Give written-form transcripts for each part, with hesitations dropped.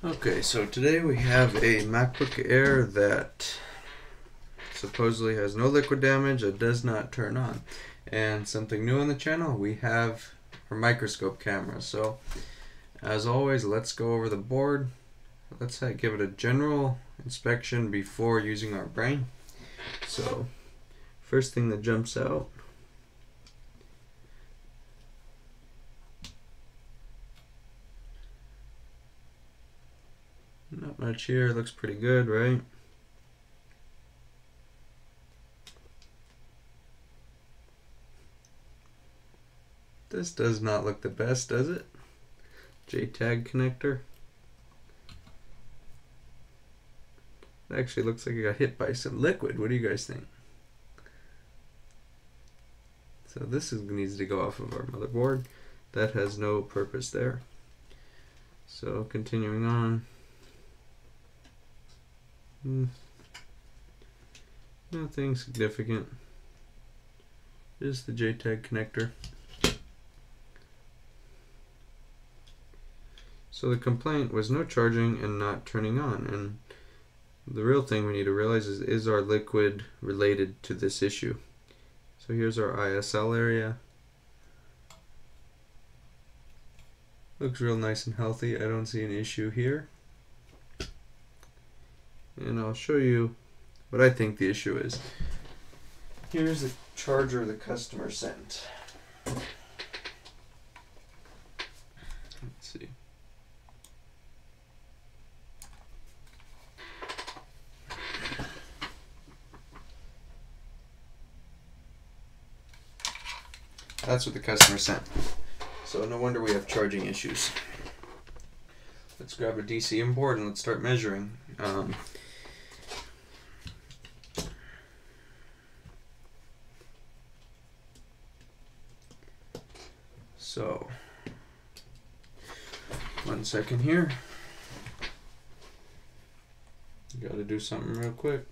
Okay, so today we have a MacBook Air that supposedly has no liquid damage, that does not turn on. And something new on the channel, we have our microscope camera. So as always, let's go over the board. Let's give it a general inspection before using our brain. So first thing that jumps out, not much here, looks pretty good, right? This does not look the best, does it? JTAG connector. It actually looks like it got hit by some liquid. What do you guys think? So this needs to go off of our motherboard. That has no purpose there. So continuing on. Nothing significant. Just the JTAG connector. So the complaint was no charging and not turning on, and the real thing we need to realize is our liquid related to this issue? So here's our ISL area. Looks real nice and healthy. I don't see an issue here. And I'll show you what I think the issue is. Here's the charger the customer sent. Let's see. That's what the customer sent. So no wonder we have charging issues. Let's grab a DCM board and let's start measuring. So, 1 second here. Got to do something real quick.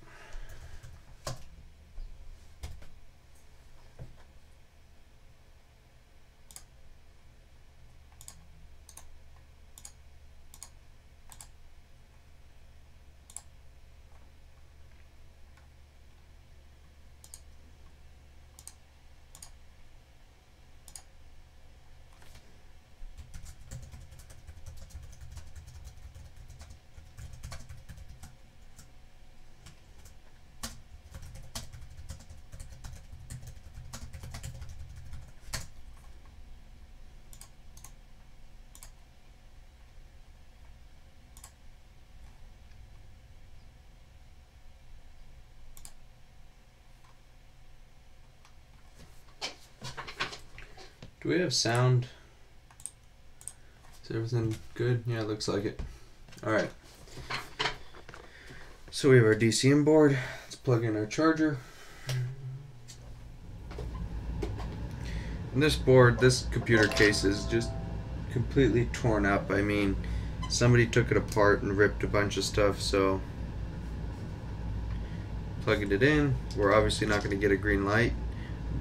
Do we have sound? Is everything good? Yeah, it looks like it. Alright. So we have our DCM board. Let's plug in our charger. And this board, this computer case is just completely torn up. I mean, somebody took it apart and ripped a bunch of stuff, so plugging it in, we're obviously not going to get a green light,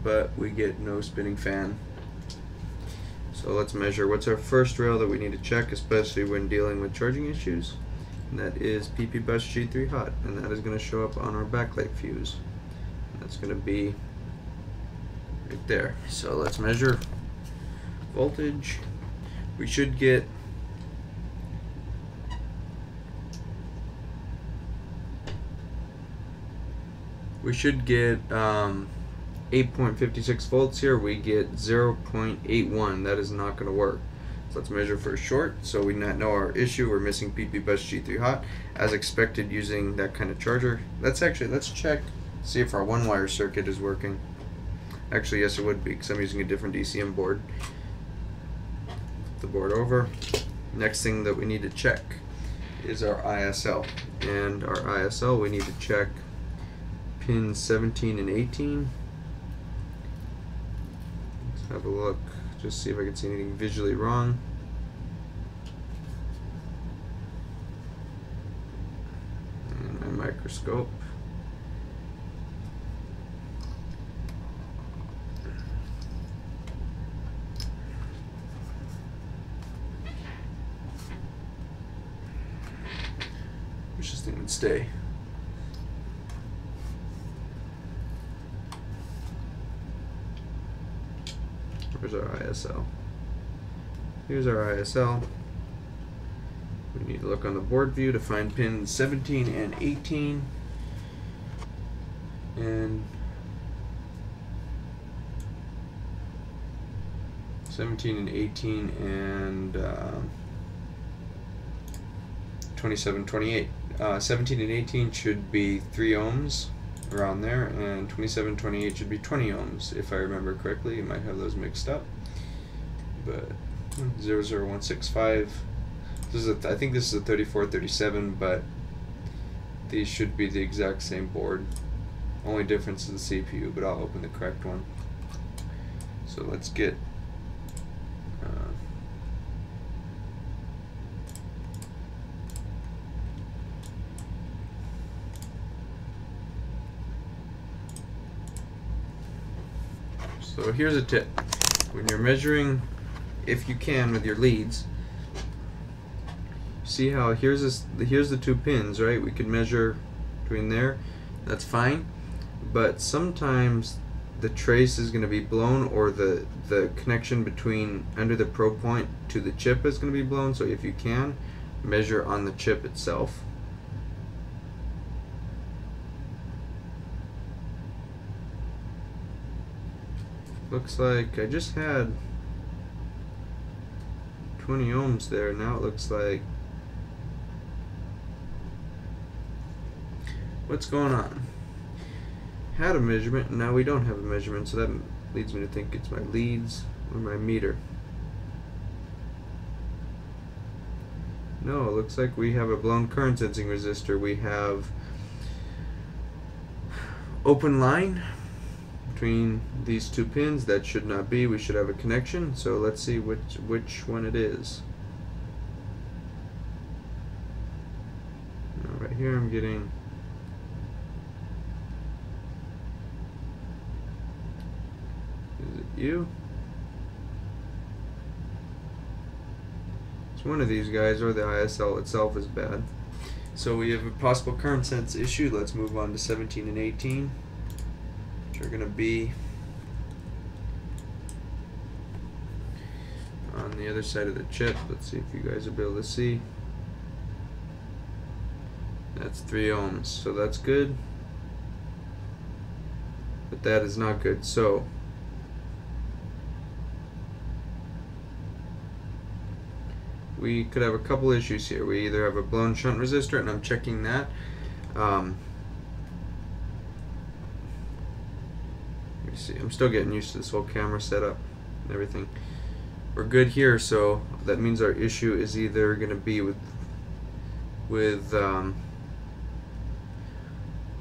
but we get no spinning fan. So let's measure. What's our first rail that we need to check, especially when dealing with charging issues? And that is PP bus G3 hot, and that is going to show up on our backlight fuse. And that's going to be right there. So let's measure voltage. We should get 8.56 volts here. We get 0.81. That is not going to work. So let's measure for a short so we not know our issue. We're missing PP bus G3 hot as expected using that kind of charger. Let's check, see if our one wire circuit is working. Actually, yes, it would be because I'm using a different DCM board. Flip the board over. Next thing that we need to check is our ISL. And our ISL, we need to check pins 17 and 18. Have a look, just see if I can see anything visually wrong. And my microscope. and stay. Where's our ISL? Here's our ISL. We need to look on the board view to find pins 17 and 18. And 17 and 18 and 27, 28. 17 and 18 should be 3 ohms around there, and 27, 28 should be 20 ohms if I remember correctly. You might have those mixed up, but 00165. This is I think this is a 3437, but these should be the exact same board. Only difference is the CPU, but I'll open the correct one. So let's get so here's a tip. When you're measuring, if you can with your leads, see how here's the 2 pins, right? We could measure between there. That's fine. But sometimes the trace is going to be blown, or the connection between under the probe point to the chip is going to be blown. So if you can, measure on the chip itself. Looks like I just had 20 ohms there. Now it looks like, what's going on? Had a measurement, and now we don't have a measurement, so that leads me to think it's my leads or my meter. No, it looks like we have a blown current sensing resistor. We have open line between these 2 pins. That should not be. We should have a connection. So let's see which one it is. Now right here I'm getting you. It's one of these guys, or the ISL itself is bad. So we have a possible current sense issue. Let's move on to 17 and 18, which are going to be on the other side of the chip. Let's see if you guys will be able to see. That's 3 ohms, so that's good, but that is not good. So we could have a couple issues here. We either have a blown shunt resistor, and I'm checking that. Let me see. I'm still getting used to this whole camera setup and everything. We're good here, so that means our issue is either going to be with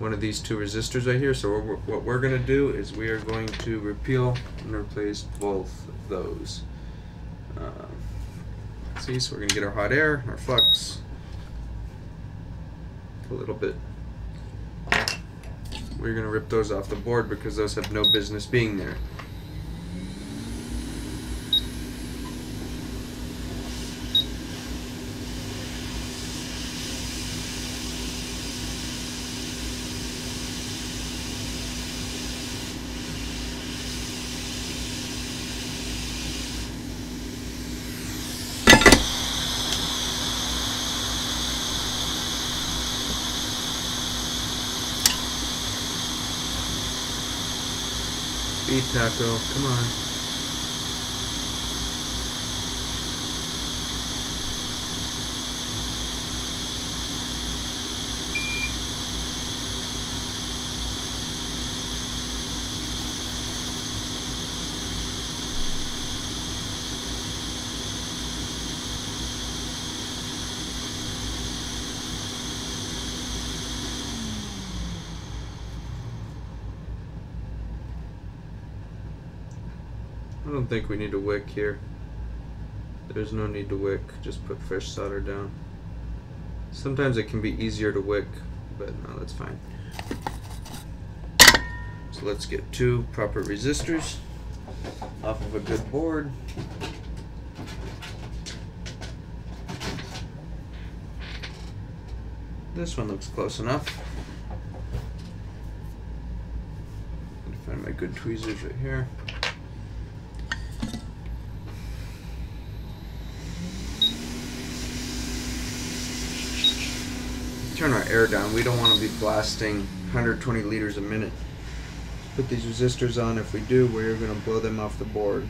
one of these 2 resistors right here. So what we're going to do is we are going to repeal and replace both of those. See, so we're going to get our hot air, our flux, a little bit. We're going to rip those off the board because those have no business being there. Beat Hakko, come on. I don't think we need a wick here. There's no need to wick, just put fresh solder down. Sometimes it can be easier to wick, but no, that's fine. So let's get 2 proper resistors off of a good board. This one looks close enough. Find my good tweezers right here. Turn our air down. We don't want to be blasting 120 liters a minute. Put these resistors on. If we do, we're going to blow them off the board.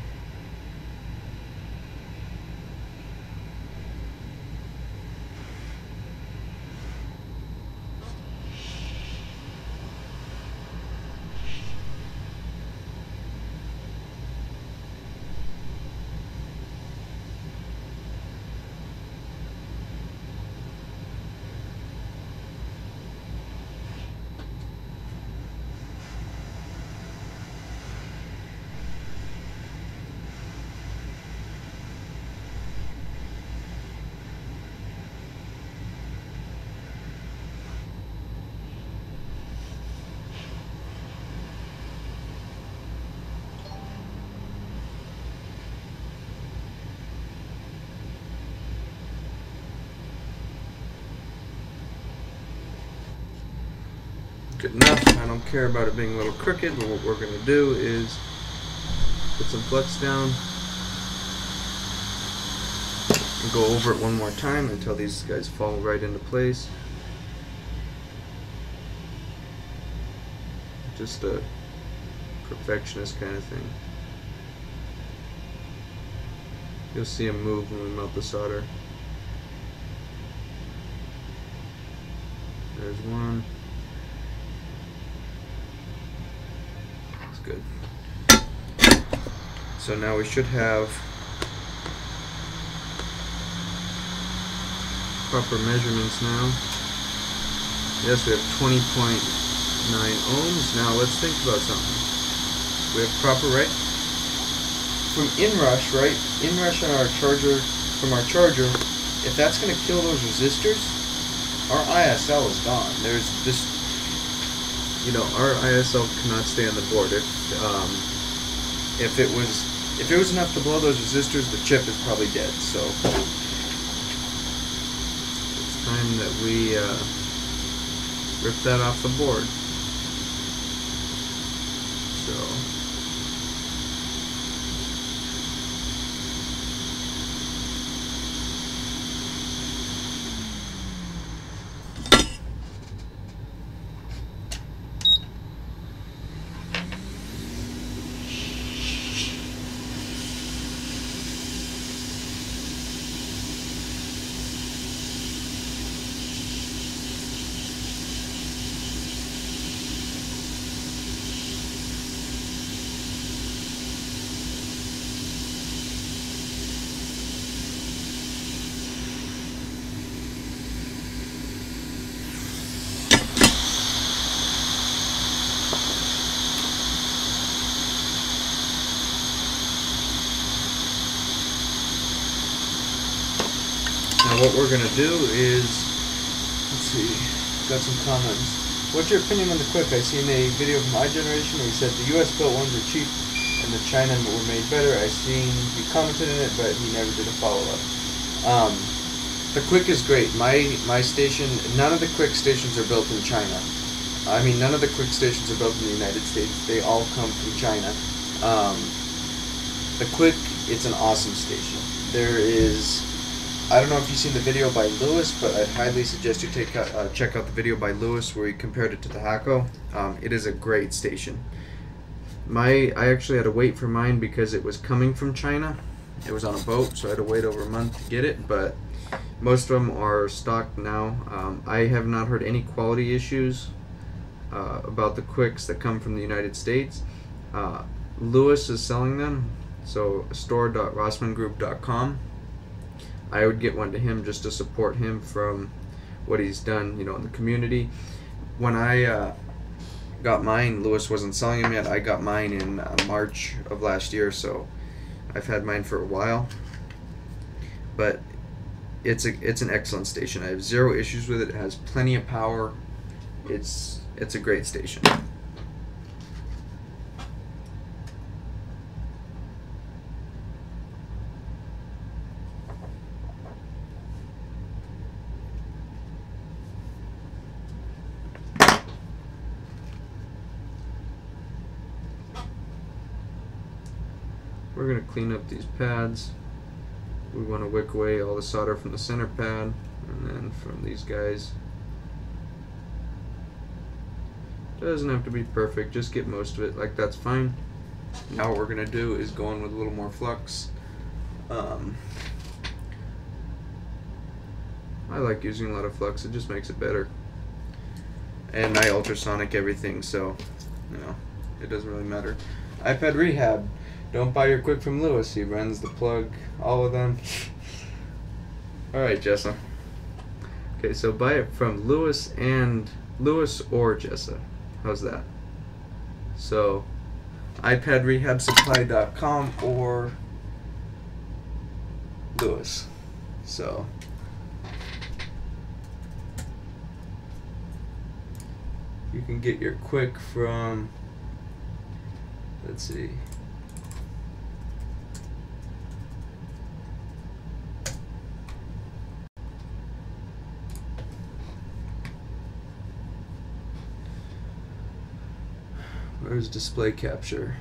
Good enough. I don't care about it being a little crooked, but what we're going to do is put some flux down and go over it one more time until these guys fall right into place. Just a perfectionist kind of thing. You'll see them move when we melt the solder. There's one. Good. So now we should have proper measurements now. Yes, we have 20.9 ohms. Now let's think about something. We have proper, right? From inrush, right? Inrush on our charger, from our charger, if that's going to kill those resistors, our ISL is gone. There's this. You know, our ISL cannot stay on the board. If it was enough to blow those resistors, the chip is probably dead. So it's time that we rip that off the board. So. Now what we're going to do is, let's see, got some comments. What's your opinion on the Quick? I seen a video from iGeneration where he said the US built ones are cheap and the China were made better. I seen he commented on it, but he never did a follow-up. The Quick is great. My station, none of the Quick stations are built in China. I mean, none of the Quick stations are built in the United States. They all come from China. The Quick, it's an awesome station. There is, I don't know if you've seen the video by Lewis, but I'd highly suggest you check out the video by Lewis where he compared it to the Hakko. It is a great station. I actually had to wait for mine because it was coming from China. It was on a boat, so I had to wait over a month to get it, but most of them are stocked now. I have not heard any quality issues about the Quicks that come from the United States. Lewis is selling them, so store.rossmangroup.com. I would get one to him just to support him from what he's done, you know, in the community. When I got mine, Lewis wasn't selling them yet. I got mine in March of last year, so I've had mine for a while. But it's an excellent station. I have zero issues with it. It has plenty of power. It's a great station. we're going to clean up these pads. We want to wick away all the solder from the center pad, and then from these guys. Doesn't have to be perfect, just get most of it, like that's fine. Now what we're going to do is go in with a little more flux. I like using a lot of flux, it just makes it better. And I ultrasonic everything, so you know, it doesn't really matter. iPad rehab. Don't buy your quick from Lewis. He runs the plug, all of them. Alright, Jessa. Okay, so buy it from Lewis or Jessa. How's that? So, iPadRehabSupply.com or Lewis. So, you can get your quick from, let's see, where's display capture?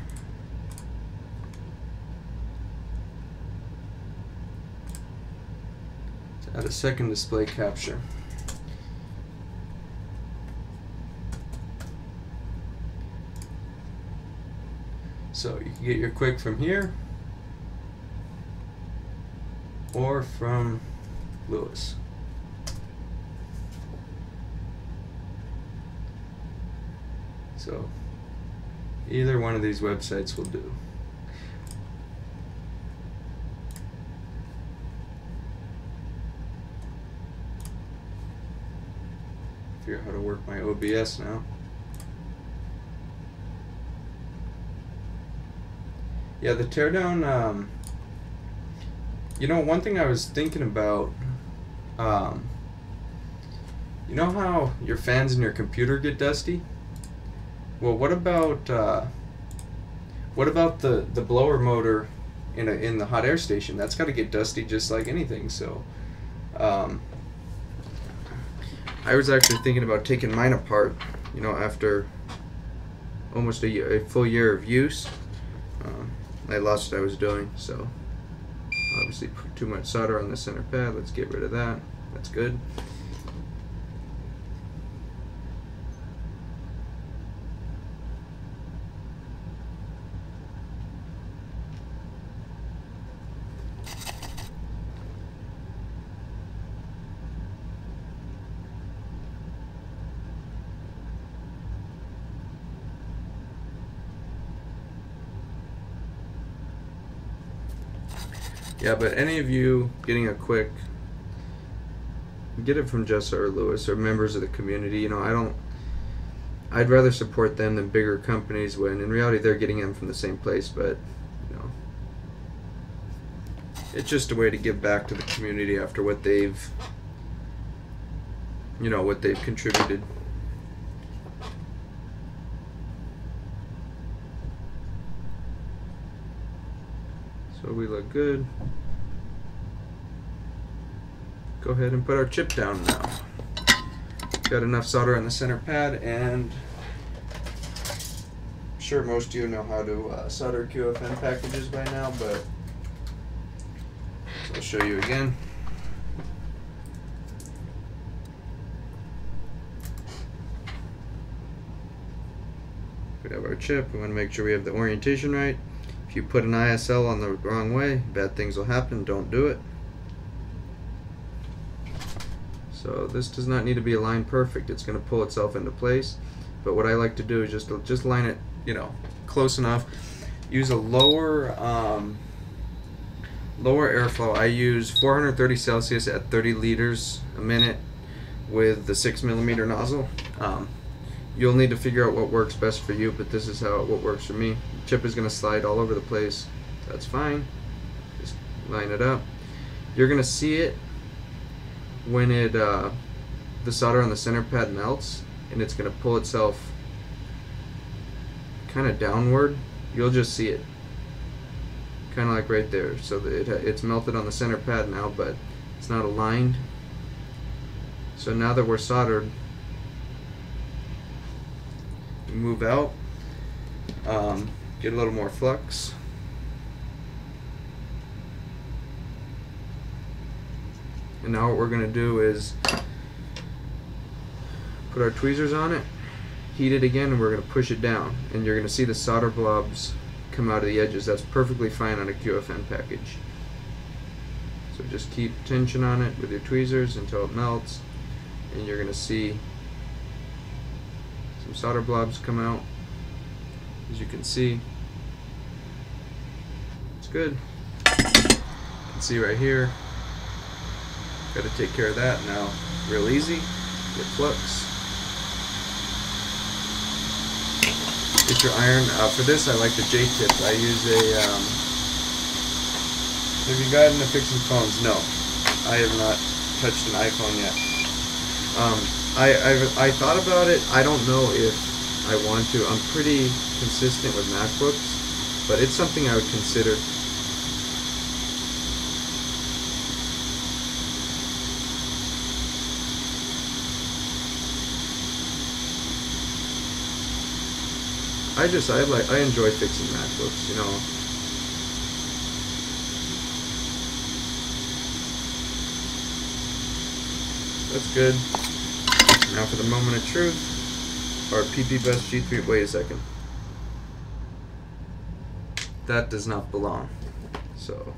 Add a second display capture. So you can get your quick from here or from Lewis. So either one of these websites will do. Figure out how to work my OBS now. Yeah, the teardown, you know, one thing I was thinking about, you know how your fans in your computer get dusty? Well, what about the blower motor in the hot air station? That's got to get dusty just like anything. So, I was actually thinking about taking mine apart, you know, after almost a full year of use. I lost what I was doing, so obviously put too much solder on the center pad. Let's get rid of that. That's good. Yeah, but any of you getting a quick, get it from Jessa or Lewis or members of the community. You know, I'd rather support them than bigger companies when in reality they're getting them from the same place, but you know, it's just a way to give back to the community after what they've, you know, what they've contributed. So we look good. Go ahead and put our chip down now. Got enough solder on the center pad, and I'm sure most of you know how to solder QFN packages by now, but I'll show you again. We have our chip. We want to make sure we have the orientation right. If you put an ISL on the wrong way, bad things will happen. Don't do it. So this does not need to be aligned perfect. It's going to pull itself into place. But what I like to do is just line it, you know, close enough. Use a lower airflow. I use 430 Celsius at 30 liters a minute with the 6mm nozzle. You'll need to figure out what works best for you, but this is what works for me. The chip is going to slide all over the place. That's fine. Just line it up. You're going to see it when the solder on the center pad melts, and it's going to pull itself kind of downward. You'll just see it. Kind of like right there. So it's melted on the center pad now, but it's not aligned. So now that we're soldered, move out, get a little more flux, And now what we're going to do is put our tweezers on it, heat it again, and we're going to push it down. And you're going to see the solder blobs come out of the edges. That's perfectly fine on a QFN package. So just keep tension on it with your tweezers until it melts, and you're going to see some solder blobs come out. As you can see, it's good. You can see right here, got to take care of that now. Real easy. Get Flux. Get your iron. For this, I like the J-tip. I use a have you gotten into fixing phones? No, I have not touched an iPhone yet. I thought about it. I don't know if I want to. I'm pretty consistent with MacBooks, but it's something I would consider. I enjoy fixing MacBooks, you know. That's good. Now for the moment of truth, our PP Bus G3. Wait a second. That does not belong. So.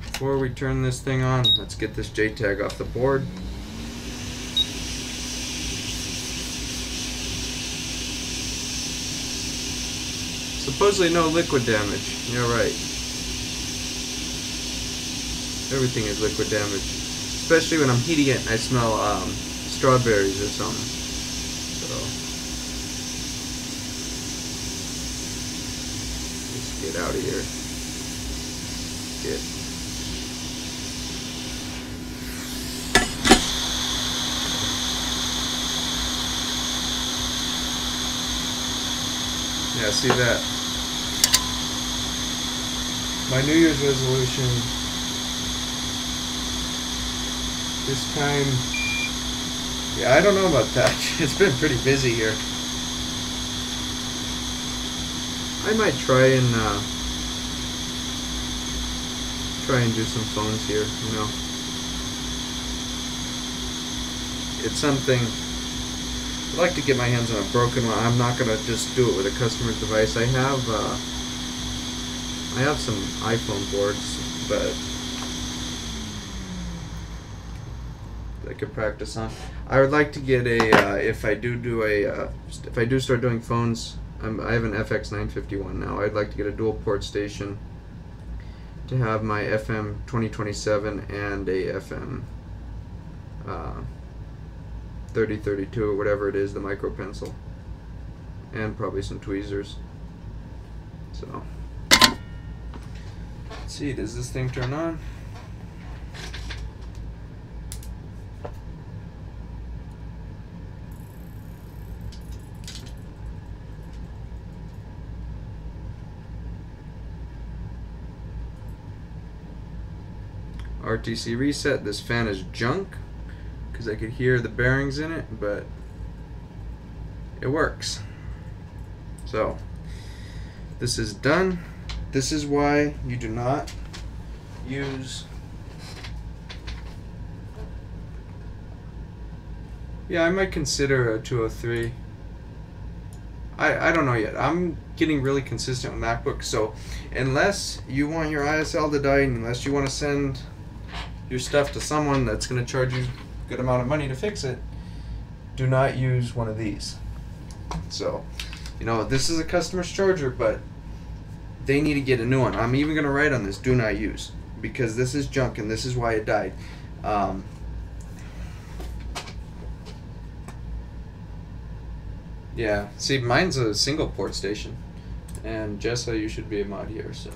Before we turn this thing on, let's get this J-tag off the board. Supposedly no liquid damage. You're right. Everything is liquid damage. Especially when I'm heating it and I smell strawberries or something. So let's get out of here. Get. Yeah, see that. My New Year's resolution this time, yeah, I don't know about that. It's been pretty busy here. I might try and do some phones here, you know. It's something I'd like to get my hands on a broken one. I'm not gonna just do it with a customer's device. I have some iPhone boards, but I could practice on. I would like to get a if I do start doing phones. I have an FX951 now. I'd like to get a dual port station to have my FM 2027 and a FM 3032 or whatever it is, the micro pencil, and probably some tweezers. So let's see, does this thing turn on? RTC reset. This fan is junk because I could hear the bearings in it, but it works. So this is done. This is why you do not use, yeah, I might consider a 203. I don't know yet. I'm getting really consistent with MacBooks, so unless you want your ISL to die, and unless you want to send your stuff to someone that's going to charge you a good amount of money to fix it, do not use one of these. So, you know, this is a customer's charger, but they need to get a new one. I'm even going to write on this, do not use, because this is junk and this is why it died. Yeah, see, mine's a single port station, and Jessa, you should be a mod here, so.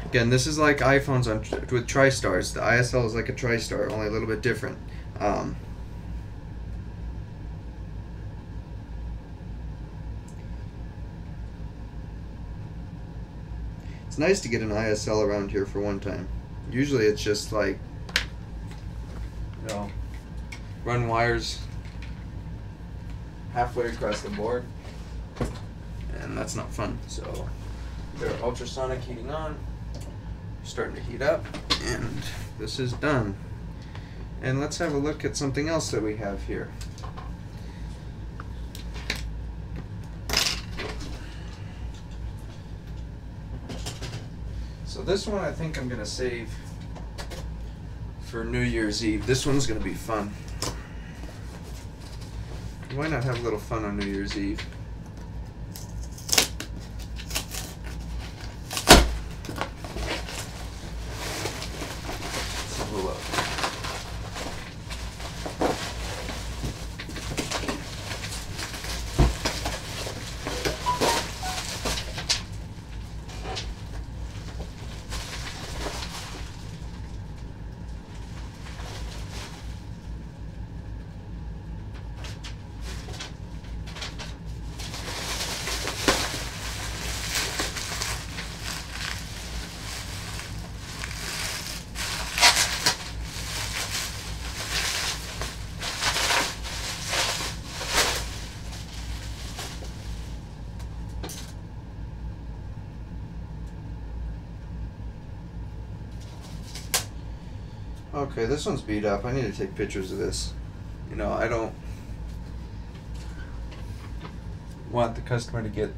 Again, this is like iPhones with TriStars. The ISL is like a TriStar, only a little bit different. It's nice to get an ISL around here for one time. Usually it's just like, you know, run wires halfway across the board. and that's not fun. So they're ultrasonic heating on, starting to heat up, and this is done. And let's have a look at something else that we have here. So this one I think I'm gonna save for New Year's Eve. This one's gonna be fun. Why not have a little fun on New Year's Eve? Let's have a look. Okay, this one's beat up. I need to take pictures of this. You know, I don't want the customer to get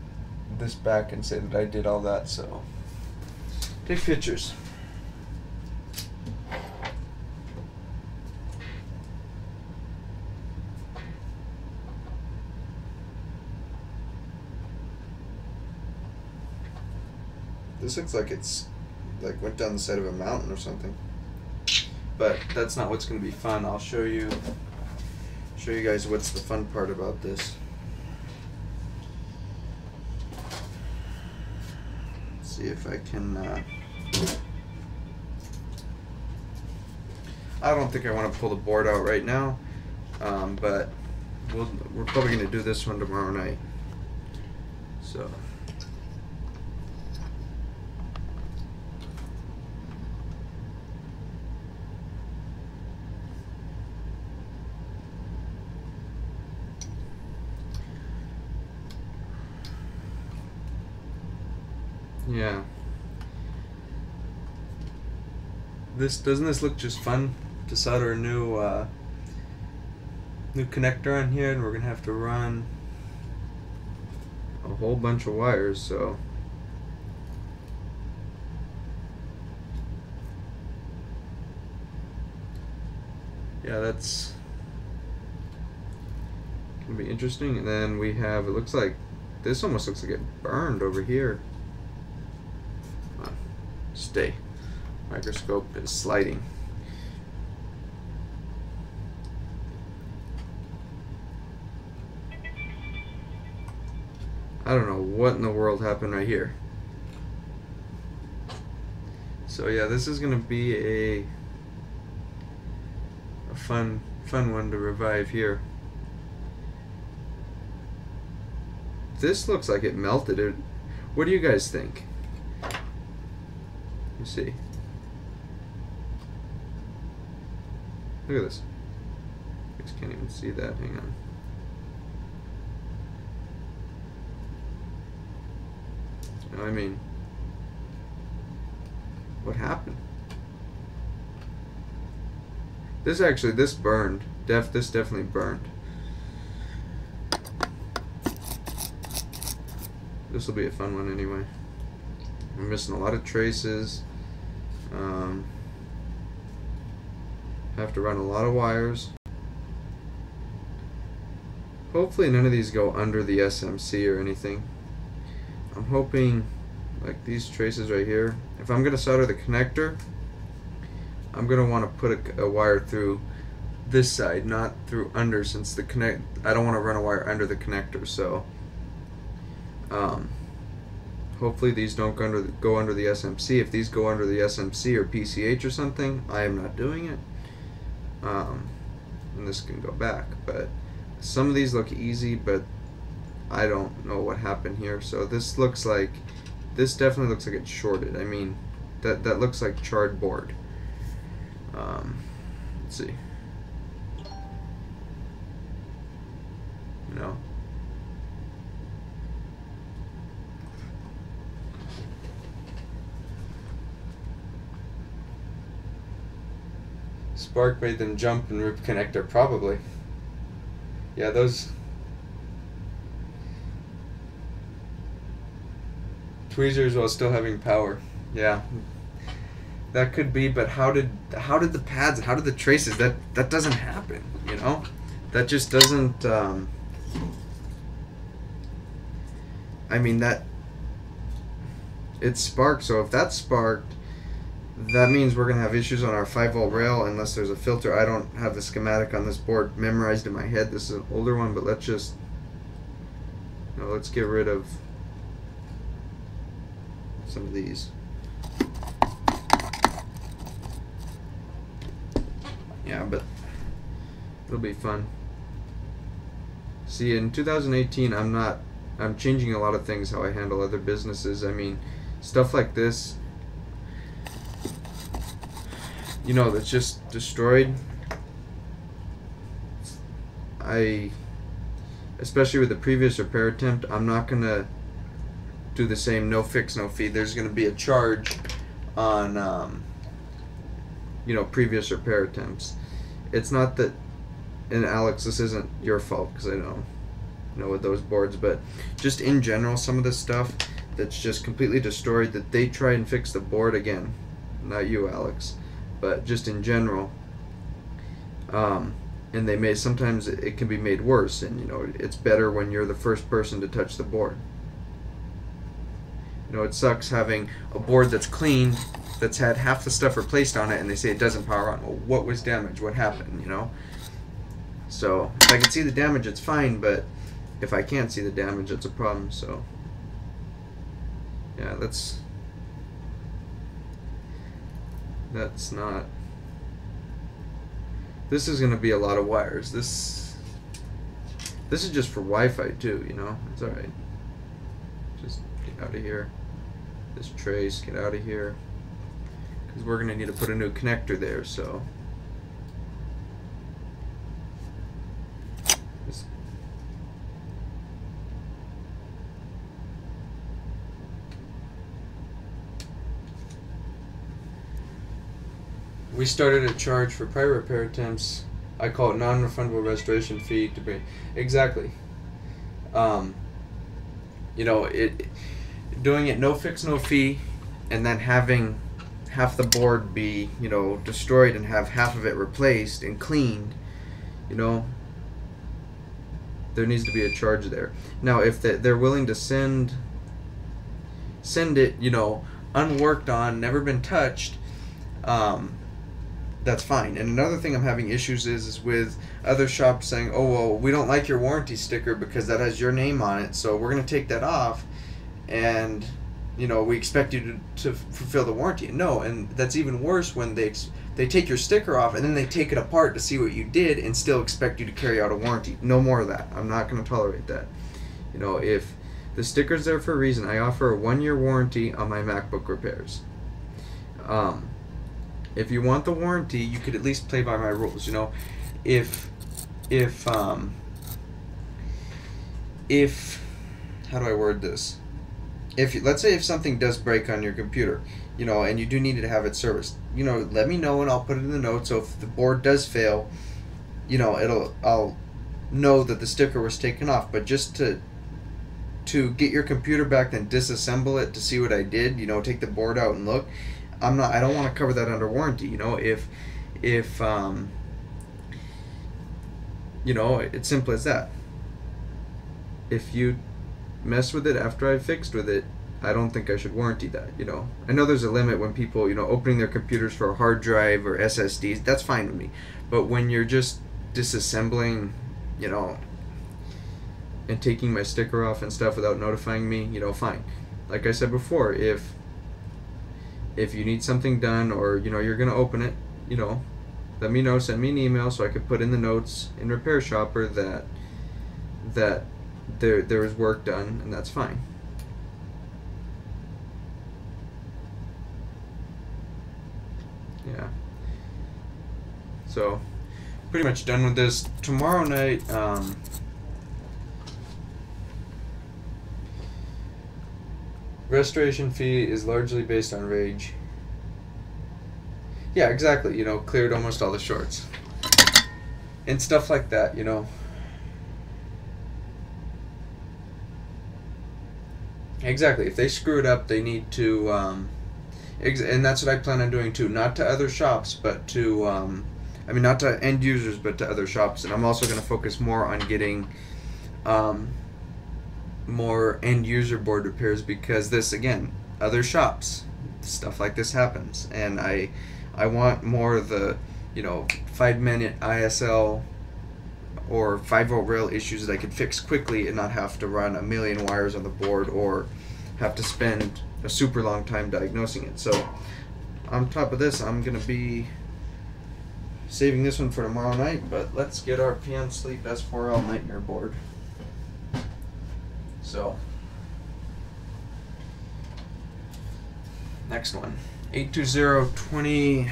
this back and say that I did all that, so take pictures. This looks like it's like went down the side of a mountain or something. But that's not what's going to be fun. I'll show you guys what's the fun part about this. Let's see if I can. I don't think I want to pull the board out right now, but we're probably going to do this one tomorrow night. So. Yeah. Doesn't this look just fun to solder a new connector on here, and we're gonna have to run a whole bunch of wires, so yeah, that's gonna be interesting. And then we have, it looks like this almost looks like it burned over here. Stay. Microscope is sliding. I don't know what in the world happened right here. So yeah, this is gonna be a fun one to revive here. This looks like it melted it. What do you guys think? Let me see. Look at this. You guys can't even see that. Hang on. I mean, what happened? This burned. This definitely burned. This will be a fun one anyway. I'm missing a lot of traces. Have to run a lot of wires. Hopefully none of these go under the SMC or anything. I'm hoping, like these traces right here, if I'm going to solder the connector, I'm going to want to put a wire through this side, not through under, since I don't want to run a wire under the connector. So hopefully these don't go under the SMC. If these go under the SMC or PCH or something, I am not doing it. And this can go back. But some of these look easy, but I don't know what happened here. So this definitely looks like it's shorted. I mean, that looks like charred board. Let's see. You know, Spark made them jump and rip connector, probably. Yeah, those tweezers while still having power. Yeah, that could be. But how did the pads, how did the traces? That doesn't happen. You know, that just doesn't. I mean it sparked. So if that sparked, that means we're gonna have issues on our 5-volt rail unless there's a filter. I don't have the schematic on this board memorized in my head. This is an older one, but let's just, let's get rid of some of these. Yeah, but it'll be fun. See, in 2018, I'm changing a lot of things how I handle other businesses. I mean, stuff like this, that's just destroyed. Especially with the previous repair attempt, I'm not gonna do the same no fix, no fee. There's gonna be a charge on, previous repair attempts. It's not that, and Alex, this isn't your fault because I know with those boards, but just in general, some of the stuff that's just completely destroyed, that they try and fix the board again. Not you, Alex, but just in general. And they may, sometimes it can be made worse, and it's better when you're the first person to touch the board. It sucks having a board that's clean, that's had half the stuff replaced on it, and they say it doesn't power on. Well, what was damaged? What happened? So if I can see the damage, it's fine, but if I can't see the damage, it's a problem. So yeah, that's not. This is gonna be a lot of wires. This is just for Wi-Fi too. It's all right. Just get out of here. This trace, get out of here, because we're gonna need to put a new connector there. So we started a charge for prior repair attempts. I call it non-refundable restoration fee to bring. Exactly. Doing it no fix, no fee, and then having half the board be, destroyed and have half of it replaced and cleaned, there needs to be a charge there. Now, if they're willing to send it, unworked on, never been touched, that's fine. And another thing I'm having issues is with other shops saying, oh, well, we don't like your warranty sticker because that has your name on it, so we're going to take that off, and we expect you to fulfill the warranty. No, and that's even worse when they take your sticker off and then they take it apart to see what you did and still expect you to carry out a warranty. No more of that. I'm not going to tolerate that. If the sticker's there for a reason, I offer a 1-year warranty on my MacBook repairs. If you want the warranty, you could at least play by my rules. If how do I word this? Let's say if something does break on your computer, and you do need to have it serviced, let me know and I'll put it in the notes. So if the board does fail, I'll know that the sticker was taken off. But just to get your computer back, then disassemble it to see what I did, take the board out and look. I don't want to cover that under warranty. If it's simple as that. If you mess with it after I fixed with it, I don't think I should warranty that. I know there's a limit when people, opening their computers for a hard drive or SSDs, that's fine with me. But when you're just disassembling, and taking my sticker off and stuff without notifying me, fine. Like I said before, if you need something done, or you're gonna open it, let me know, send me an email so I could put in the notes in Repair Shopper that there was work done, and that's fine. Yeah. So pretty much done with this. Tomorrow night, restoration fee is largely based on rage. Yeah, exactly. You know, cleared almost all the shorts and stuff like that. You know. Exactly. If they screw it up, they need to, and that's what I plan on doing too. Not to other shops, but to, I mean, not to end users, but to other shops. And I'm also going to focus more on getting more end user board repairs, because this, again, other shops, stuff like this happens, and I want more of the, you know, 5-minute ISL or 5-volt rail issues that I could fix quickly and not have to run a million wires on the board or have to spend a super long time diagnosing it. So on top of this, I'm going to be saving this one for tomorrow night, but let's get our PM Sleep S4L Nightmare board. So next one, 820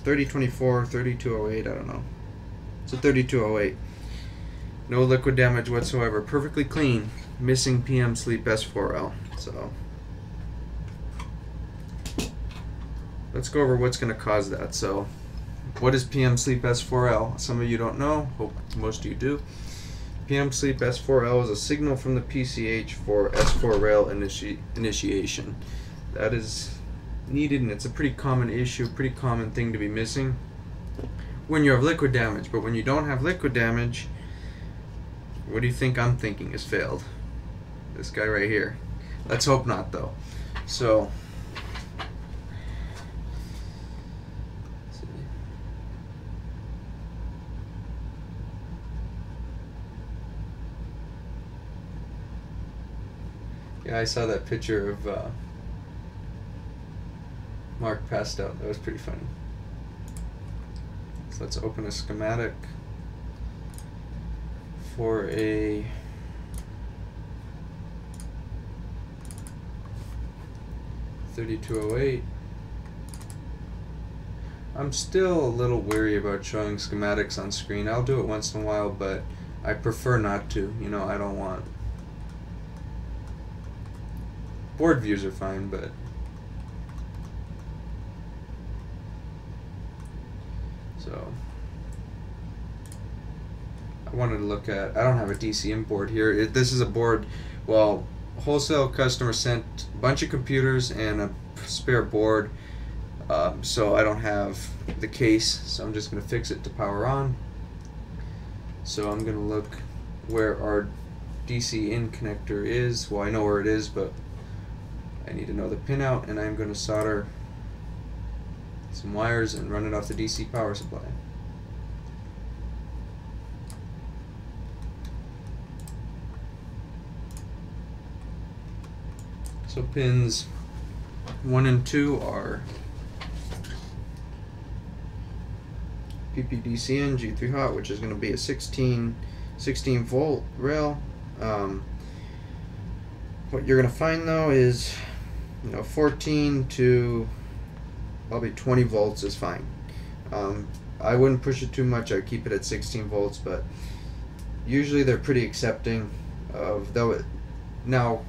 3024 3208, I don't know. It's a 3208. No liquid damage whatsoever. Perfectly clean. Missing PM Sleep S4L. So let's go over what's going to cause that. So what is PM Sleep S4L? Some of you don't know. Hope most of you do. PM Sleep S4L is a signal from the PCH for S4 rail initiation. That is needed, and it's a pretty common issue, pretty common thing to be missing when you have liquid damage. But when you don't have liquid damage, what do you think I'm thinking has failed? This guy right here. Let's hope not, though. So yeah, I saw that picture of Mark passed out. That was pretty funny. So let's open a schematic for a $3208. I'm still a little weary about showing schematics on screen. I'll do it once in a while, but I prefer not to. You know, I don't want... Board views are fine, but... So... I wanted to look at... I don't have a DCM board here. This is a board... Well, wholesale customer sent a bunch of computers and a spare board, so I don't have the case, so I'm just going to fix it to power on. So I'm going to look where our DC in connector is. Well, I know where it is, but I need to know the pinout, and I'm going to solder some wires and run it off the DC power supply. So pins 1 and 2 are PPDCN G3 hot, which is going to be a 16 volt rail. What you're going to find though is, you know, 14 to probably 20 volts is fine. I wouldn't push it too much. I'd keep it at 16 volts, but usually they're pretty accepting of though. Now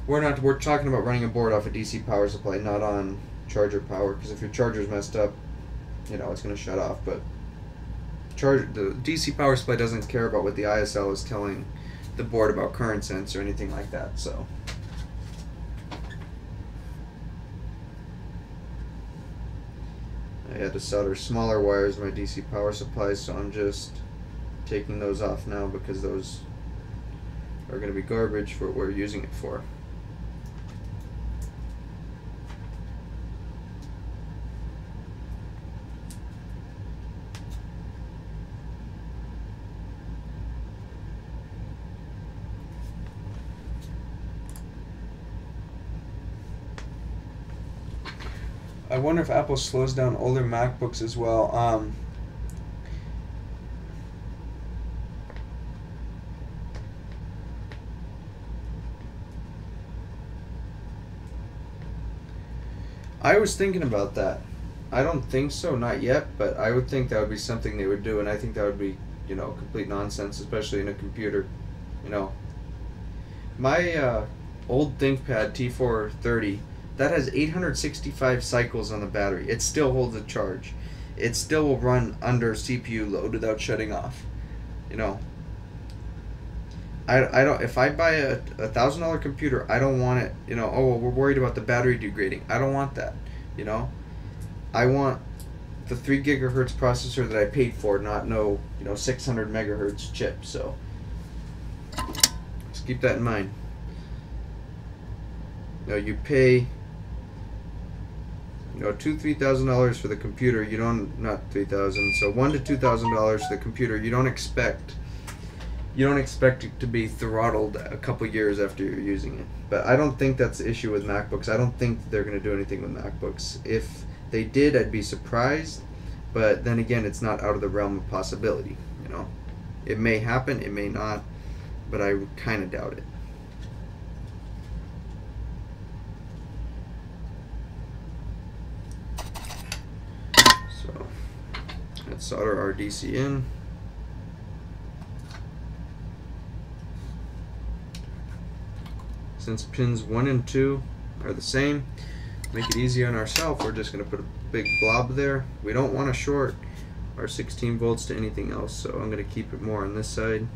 we're talking about running a board off a DC power supply, not on charger power, because if your charger's messed up, you know, it's going to shut off. But the DC power supply doesn't care about what the ISL is telling the board about current sense or anything like that. So I had to solder smaller wires in my DC power supply, so I'm just taking those off now because those are going to be garbage for what we're using it for. I wonder if Apple slows down older MacBooks as well. I was thinking about that. I don't think so, not yet, but I would think that would be something they would do, and I think that would be, you know, complete nonsense, especially in a computer. You know, my old ThinkPad T430 that has 865 cycles on the battery. It still holds a charge. It still will run under CPU load without shutting off. You know, I don't. If I buy a $1,000 computer, I don't want it. You know, oh well, we're worried about the battery degrading. I don't want that. You know, I want the 3 gigahertz processor that I paid for, not no 600 megahertz chip. So just keep that in mind. You know, you pay $2,000-3,000 for the computer. You don't, not $3,000. So $1,000 to $2,000 for the computer. You don't expect it to be throttled a couple years after you're using it. But I don't think that's the issue with MacBooks. I don't think they're going to do anything with MacBooks. If they did, I'd be surprised. But then again, it's not out of the realm of possibility. You know, it may happen, it may not, but I kind of doubt it. So let's solder our DC in. Since pins 1 and 2 are the same, make it easy on ourselves, we're just going to put a big blob there. We don't want to short our 16 volts to anything else, so I'm going to keep it more on this side.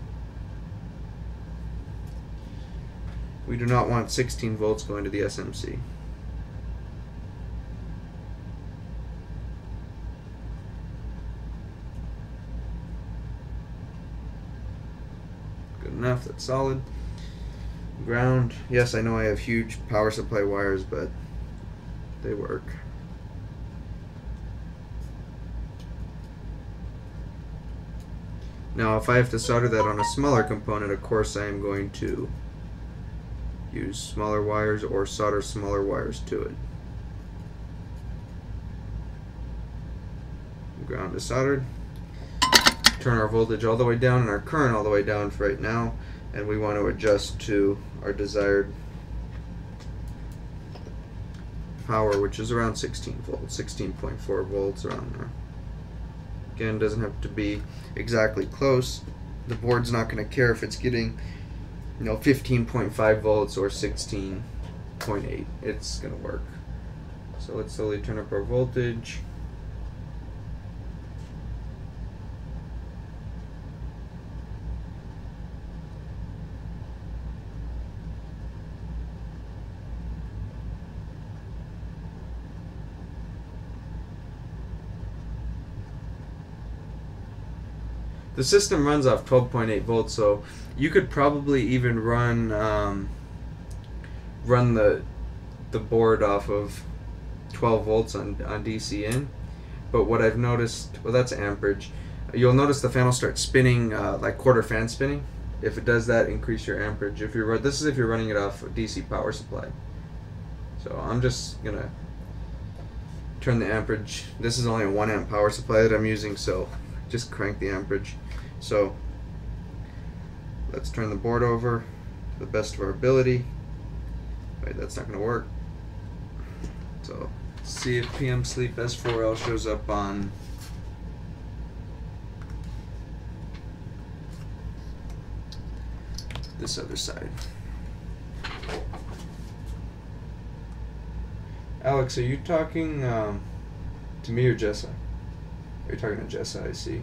We do not want 16 volts going to the SMC. Good enough, that's solid. Ground, yes, I know I have huge power supply wires, but they work. Now if I have to solder that on a smaller component, of course I am going to use smaller wires or solder smaller wires to it. Ground is soldered. Turn our voltage all the way down and our current all the way down for right now, and we want to adjust to our desired power, which is around 16 volts, 16.4 volts, around there. Again, doesn't have to be exactly close. The board's not going to care if it's getting 15.5 volts or 16.8. It's going to work. So let's slowly turn up our voltage. The system runs off 12.8 volts, so you could probably even run the board off of 12 volts on DC in. But what I've noticed, well, that's amperage. You'll notice the fan will start spinning like quarter fan spinning. If it does that, increase your amperage. If you're this is if you're running it off a DC power supply. So I'm just gonna turn the amperage. This is only a 1 amp power supply that I'm using, so just crank the amperage. So let's turn the board over to the best of our ability. Wait, that's not going to work. So let's see if PM Sleep S4L shows up on this other side. Alex, are you talking to me or Jessa? You're talking to Jessa, I see.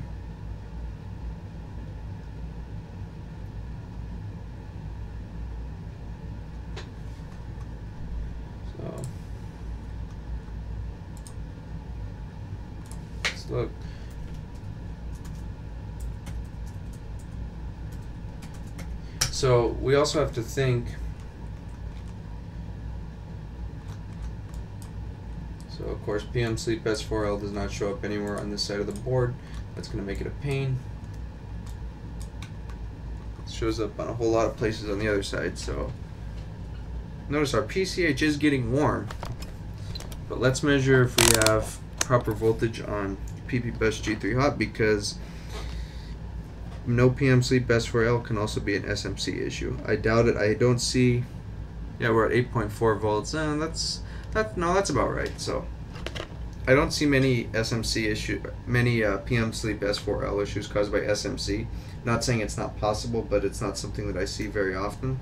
So let's look. So we also have to think. So of course PM Sleep S4L does not show up anywhere on this side of the board. That's going to make it a pain. It shows up on a whole lot of places on the other side. So notice our PCH is getting warm. But let's measure if we have proper voltage on PP Bus G3 Hot, because no PM Sleep S4L can also be an SMC issue. I doubt it. I don't see. Yeah, we're at 8.4 volts. That's about right. So I don't see many SMC issue, many PM Sleep S4L issues caused by SMC. Not saying it's not possible, but it's not something that I see very often.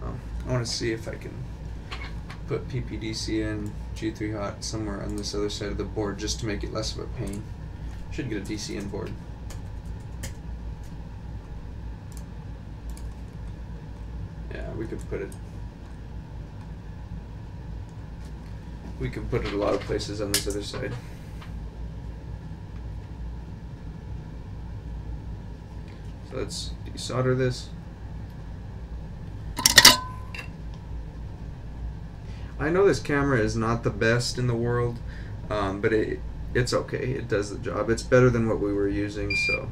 I want to see if I can put PPDC in G3 hot somewhere on this other side of the board just to make it less of a pain. Should get a DC in board. Yeah, we could put it. We can put it a lot of places on this other side. So let's desolder this. I know this camera is not the best in the world, but it's okay. It does the job. It's better than what we were using, so.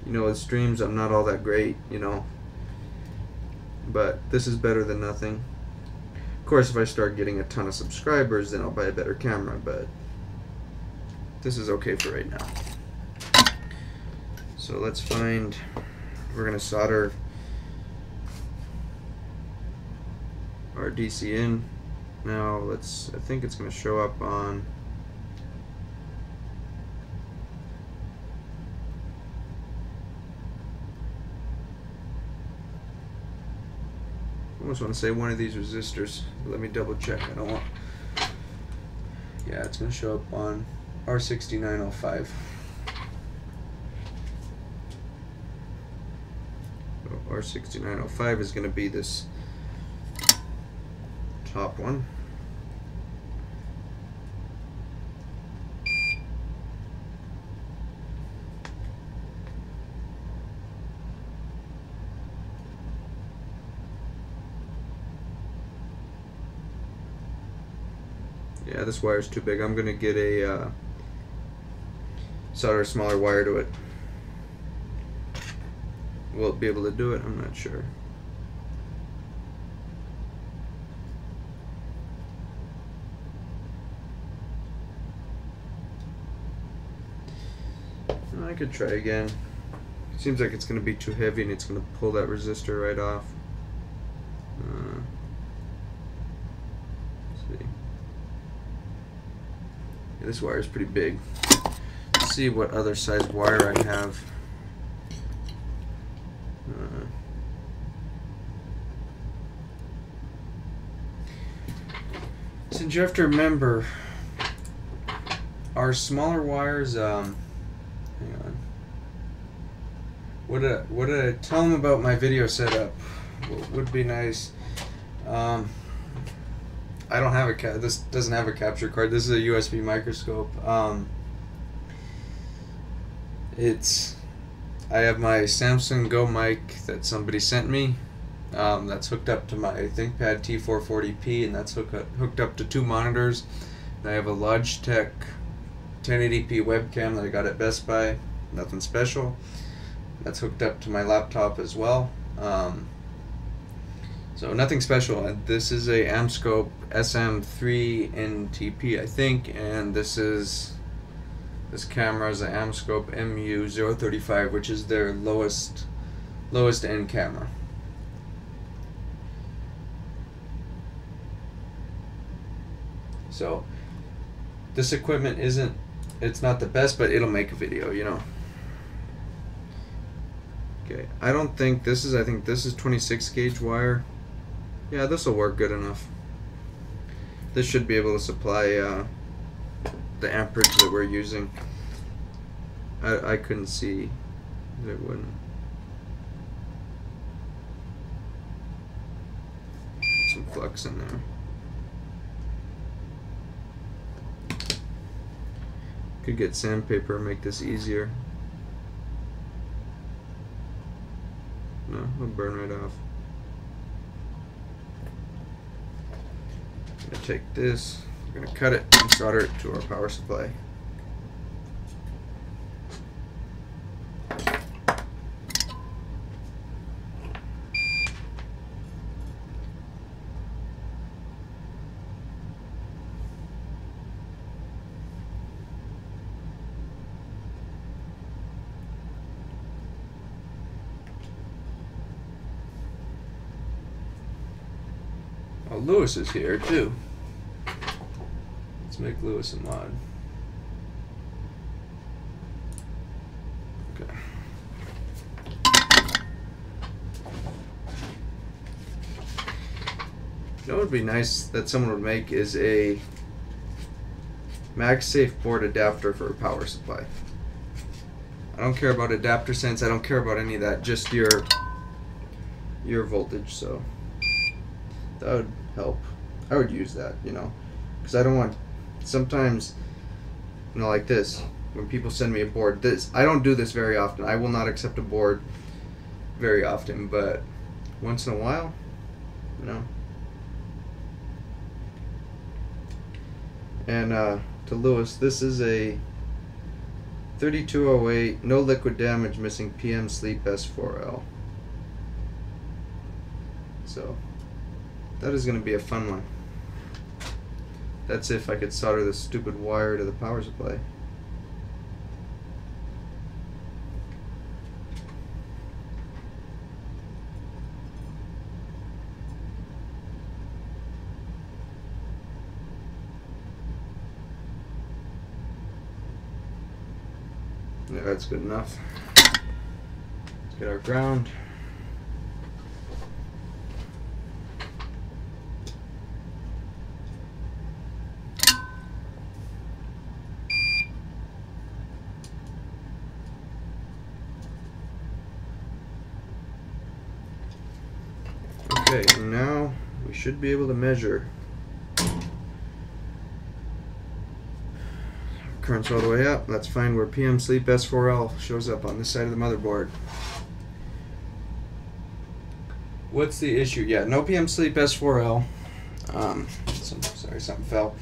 You know, with streams, I'm not all that great, you know. But this is better than nothing. Of course, if I start getting a ton of subscribers, then I'll buy a better camera, but this is okay for right now. So let's find, we're going to solder our DC in. Now let's, I think it's going to show up on, I almost want to say one of these resistors. Let me double check. I don't want, yeah, it's going to show up on R6905. R6905 is going to be this top one. Yeah, this wire is too big. I'm going to get a solder a smaller wire to it. Will it be able to do it? I'm not sure. I could try again. Seems like it's going to be too heavy and it's going to pull that resistor right off. Let's see. Yeah, this wire is pretty big. Let's see what other size wire I have. Since you have to remember, our smaller wires, hang on. What did I tell them about my video setup? What would be nice? I don't have a this doesn't have a capture card. This is a USB microscope. I have my Samsung Go mic that somebody sent me. That's hooked up to my ThinkPad T440p, and that's hooked up to 2 monitors. And I have a Logitech 1080p webcam that I got at Best Buy. Nothing special. That's hooked up to my laptop as well. So nothing special. This is a AmScope SM3 NTP, I think, and this camera is an AmScope MU035, which is their lowest end camera. So this equipment it's not the best, but it'll make a video, you know. Okay, I think this is 26 gauge wire. Yeah, this will work good enough. This should be able to supply the amperage that we're using. I couldn't see that it wouldn't. Some flux in there. Could get sandpaper and make this easier. No, it'll burn right off. I'm gonna take this, we're gonna cut it and solder it to our power supply. Oh, Lewis is here too. Let's make Lewis a mod. Okay. You know what would be nice that someone would make is a MagSafe board adapter for a power supply. I don't care about adapter sense, I don't care about any of that, just your voltage, so that would help. I would use that, you know, because I don't want, sometimes, you know, like this, when people send me a board, I don't do this very often. I will not accept a board very often, but once in a while, you know. And to Lewis, this is a 3208, no liquid damage, missing PM Sleep S4L. So that is going to be a fun one. That's if I could solder this stupid wire to the power supply. Yeah, that's good enough. Let's get our ground. Okay, and now we should be able to measure. Current's all the way up. Let's find where PM Sleep S4L shows up on this side of the motherboard. What's the issue? Yeah, no PM Sleep S4L. Sorry, something fell.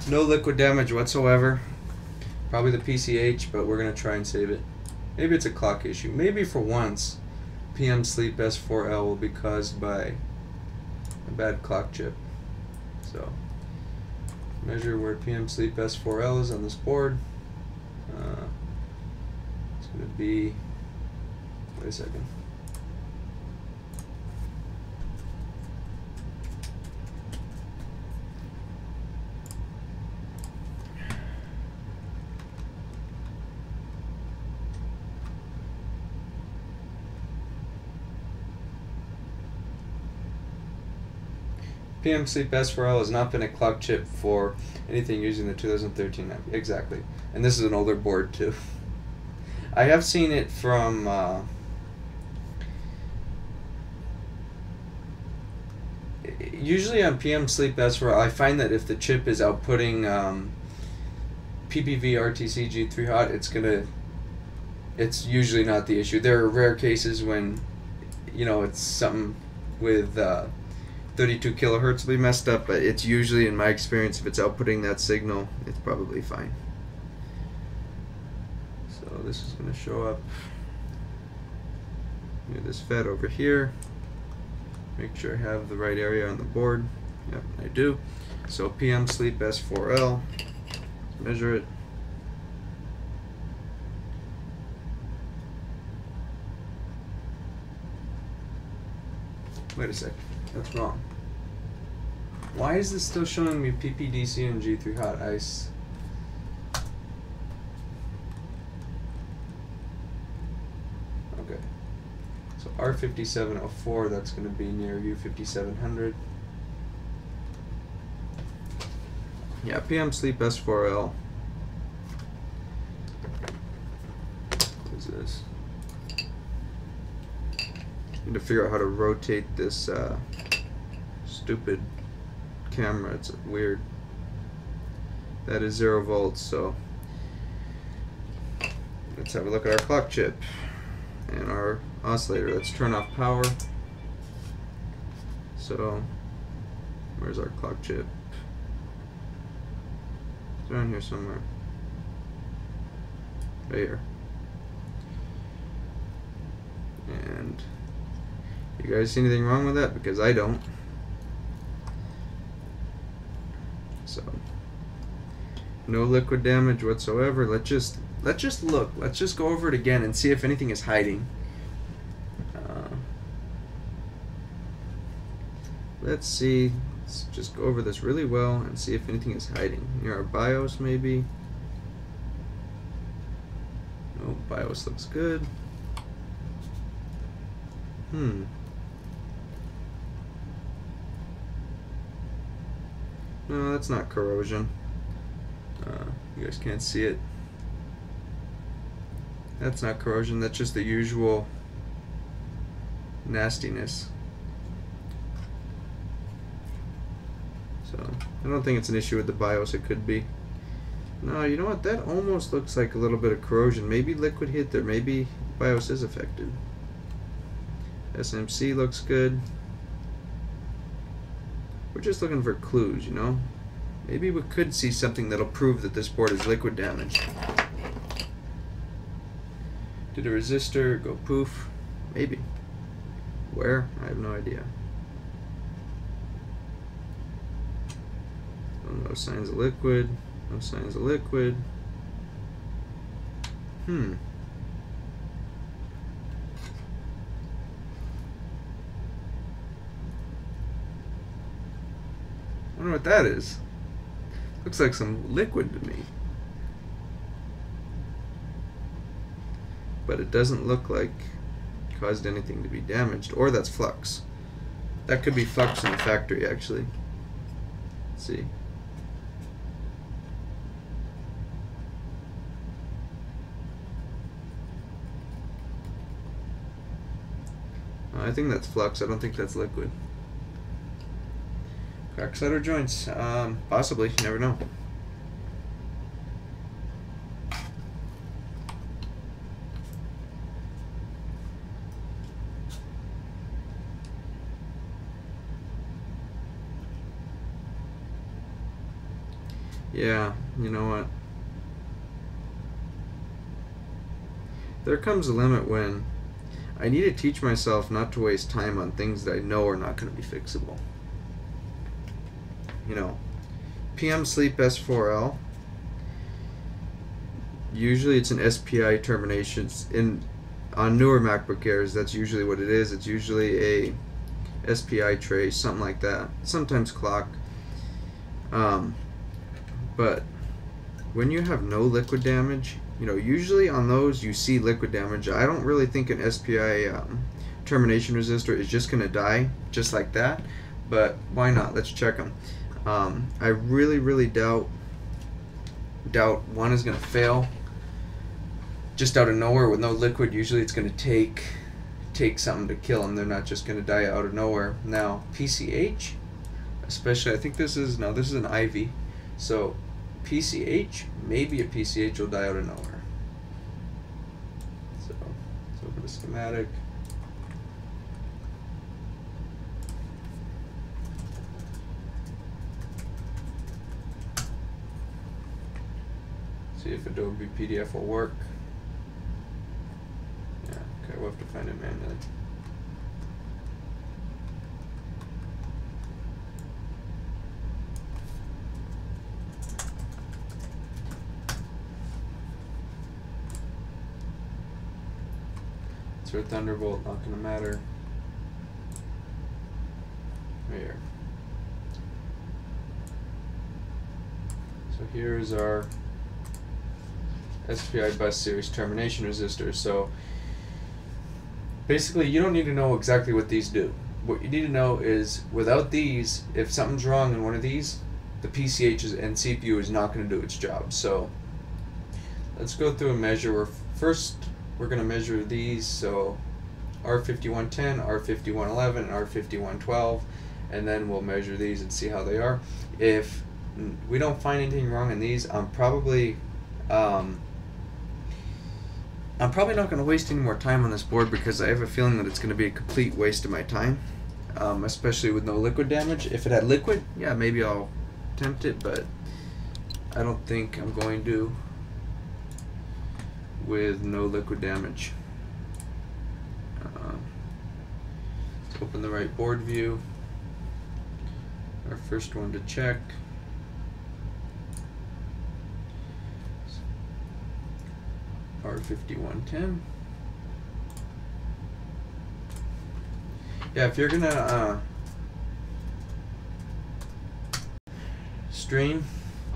No liquid damage whatsoever. Probably the PCH, but we're gonna try and save it. Maybe it's a clock issue. Maybe for once, PM Sleep S4L will be caused by a bad clock chip. So measure where PM Sleep S4L is on this board. It's going to be, wait a second. PM Sleep S4L has not been a clock chip for anything using the 2013 Mac. Exactly. And this is an older board too. I have seen it from usually on PM Sleep S4L, I find that if the chip is outputting PPV RTC G3 hot, it's usually not the issue. There are rare cases when, you know, it's something with 32 kilohertz will be messed up, but it's usually, in my experience, if it's outputting that signal, it's probably fine. So this is going to show up near this FET over here. Make sure I have the right area on the board. Yep, I do. So PM Sleep S4L, measure it. Wait a second. That's wrong. Why is this still showing me PPDC and G3 hot ice? Okay. So R5704, that's going to be near U5700. Yeah, PM Sleep S4L. What is this? Need to figure out how to rotate this stupid camera. It's weird. That is 0 volts, so let's have a look at our clock chip and our oscillator. Let's turn off power. So where's our clock chip? It's around here somewhere. Right here. And you guys see anything wrong with that? Because I don't. So no liquid damage whatsoever. Let's just look. Let's just go over it again and see if anything is hiding. Let's see. Let's just go over this really well and see if anything is hiding. Near our BIOS maybe. No, BIOS looks good. No, that's not corrosion. You guys can't see it. That's not corrosion, that's just the usual nastiness. So, I don't think it's an issue with the BIOS. It could be. No, you know what? That almost looks like a little bit of corrosion. Maybe liquid hit there. Maybe BIOS is affected. SMC looks good. We're just looking for clues, you know? Maybe we could see something that'll prove that this board is liquid damaged. Did a resistor go poof? Maybe. Where? I have no idea. Oh, no signs of liquid. No signs of liquid. I wonder what that is. Looks like some liquid to me. But it doesn't look like it caused anything to be damaged. Or that's flux. That could be flux in the factory, actually. Let's see. I think that's flux. I don't think that's liquid. Crack solder joints. Possibly. You never know. Yeah, you know what? There comes a limit when I need to teach myself not to waste time on things that I know are not going to be fixable. You know, PM Sleep S4L, usually it's an SPI termination. On newer MacBook Airs, that's usually what it is. It's usually a SPI tray, something like that. Sometimes clock. But when you have no liquid damage, you know, usually on those you see liquid damage. I don't really think an SPI termination resistor is just going to die just like that, but why not? Let's check them. I really doubt one is going to fail just out of nowhere with no liquid. Usually it's going to take something to kill them. They're not just going to die out of nowhere. Now PCH, especially, I think this is an IV, so PCH, maybe a PCH will die out of nowhere. So let's open the schematic. See if Adobe PDF will work. Yeah, okay, we'll have to find it manually. It's our Thunderbolt, not gonna matter. Right here. So here's our SPI bus series termination resistor. So basically you don't need to know exactly what these do. What you need to know is without these, if something's wrong in one of these, the PCH and CPU is not going to do its job. So let's go through and measure. First we're going to measure these, so R5110, R5111, and R5112, and then we'll measure these and see how they are. If we don't find anything wrong in these, I'm probably not going to waste any more time on this board, because I have a feeling that it's going to be a complete waste of my time, especially with no liquid damage. If it had liquid, yeah, maybe I'll attempt it, but I don't think I'm going to with no liquid damage. Let's open the right board view. Our first one to check. R5110. Yeah, if you're gonna stream,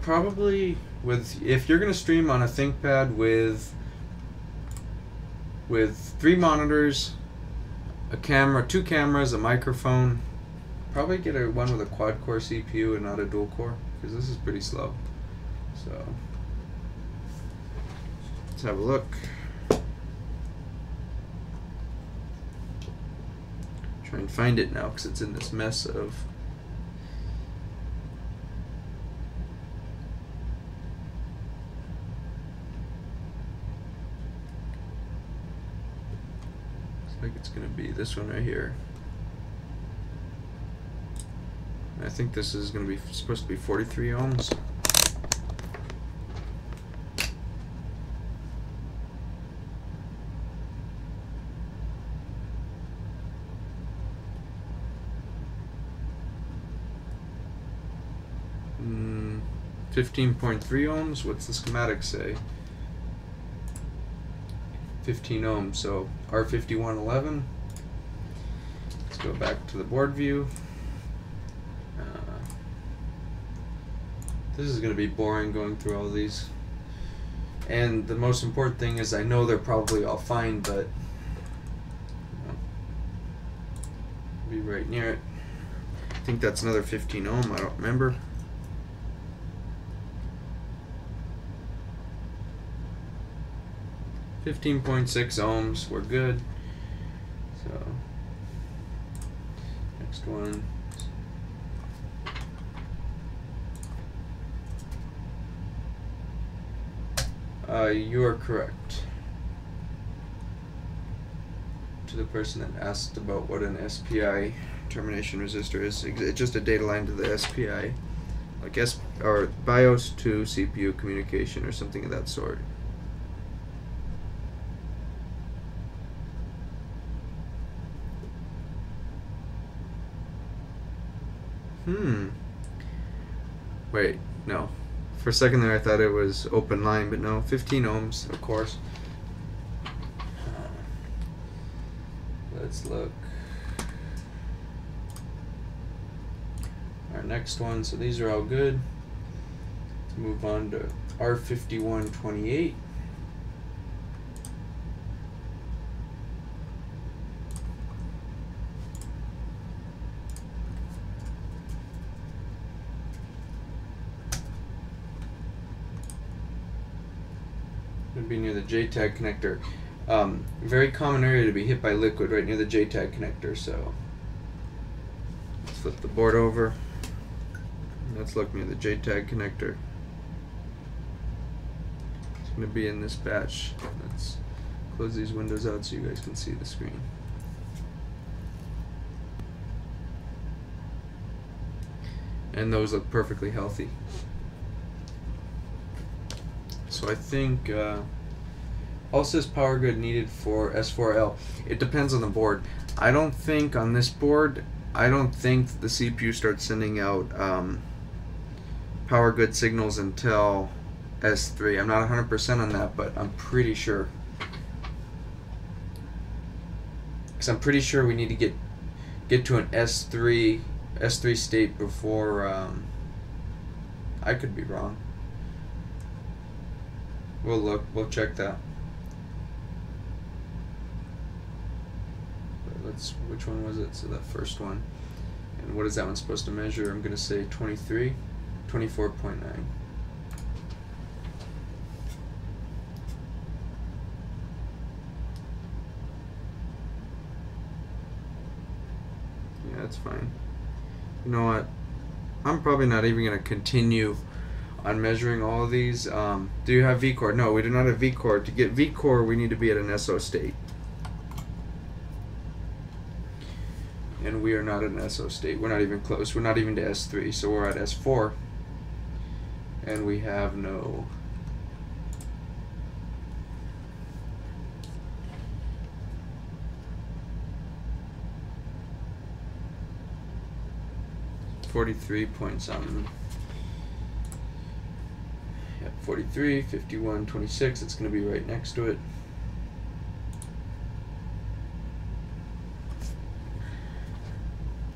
probably if you're gonna stream on a ThinkPad with 3 monitors, a camera, 2 cameras, a microphone, probably get one with a quad core CPU and not a dual core, because this is pretty slow. So let's have a look. Try and find it now because it's in this mess of like it's going to be this one right here. I think this is going to be supposed to be 43 ohms. Mm, 15.3 ohms. What's the schematic say? 15 ohms, so R5111. Let's go back to the board view. This is going to be boring going through all these. And the most important thing is I know they're probably all fine, but be right near it. I think that's another 15 ohm, I don't remember. .6 ohms, we're good. So next one. You are correct. To the person that asked about what an SPI termination resistor is, it's just a data line to the SPI, like or BIOS to CPU communication or something of that sort. Wait, no. For a second there I thought it was open line, but no, 15 ohms, of course. Let's look. Our next one, so these are all good. Let's move on to R5128. Would be near the JTAG connector. Very common area to be hit by liquid, right near the JTAG connector. So let's flip the board over. Let's look near the JTAG connector. It's going to be in this batch. Let's close these windows out so you guys can see the screen. And those look perfectly healthy. So I think also is power good needed for S4L. It depends on the board. I don't think on this board, I don't think the CPU starts sending out power good signals until S3. I'm not 100% on that, but I'm pretty sure. Because I'm pretty sure we need to get to an S3 state before. I could be wrong. We'll look. We'll check that. Let's. Which one was it? So that first one. And what is that one supposed to measure? I'm gonna say 23, 24.9. Yeah, that's fine. You know what? I'm probably not even gonna continue on measuring all of these. Do you have VCore? No, we do not have VCore. To get VCore, we need to be at an SO state. And we are not at an SO state. We're not even close. We're not even to S3, so we're at S4. And we have no... .43 point something. 43, 51, 26, it's going to be right next to it.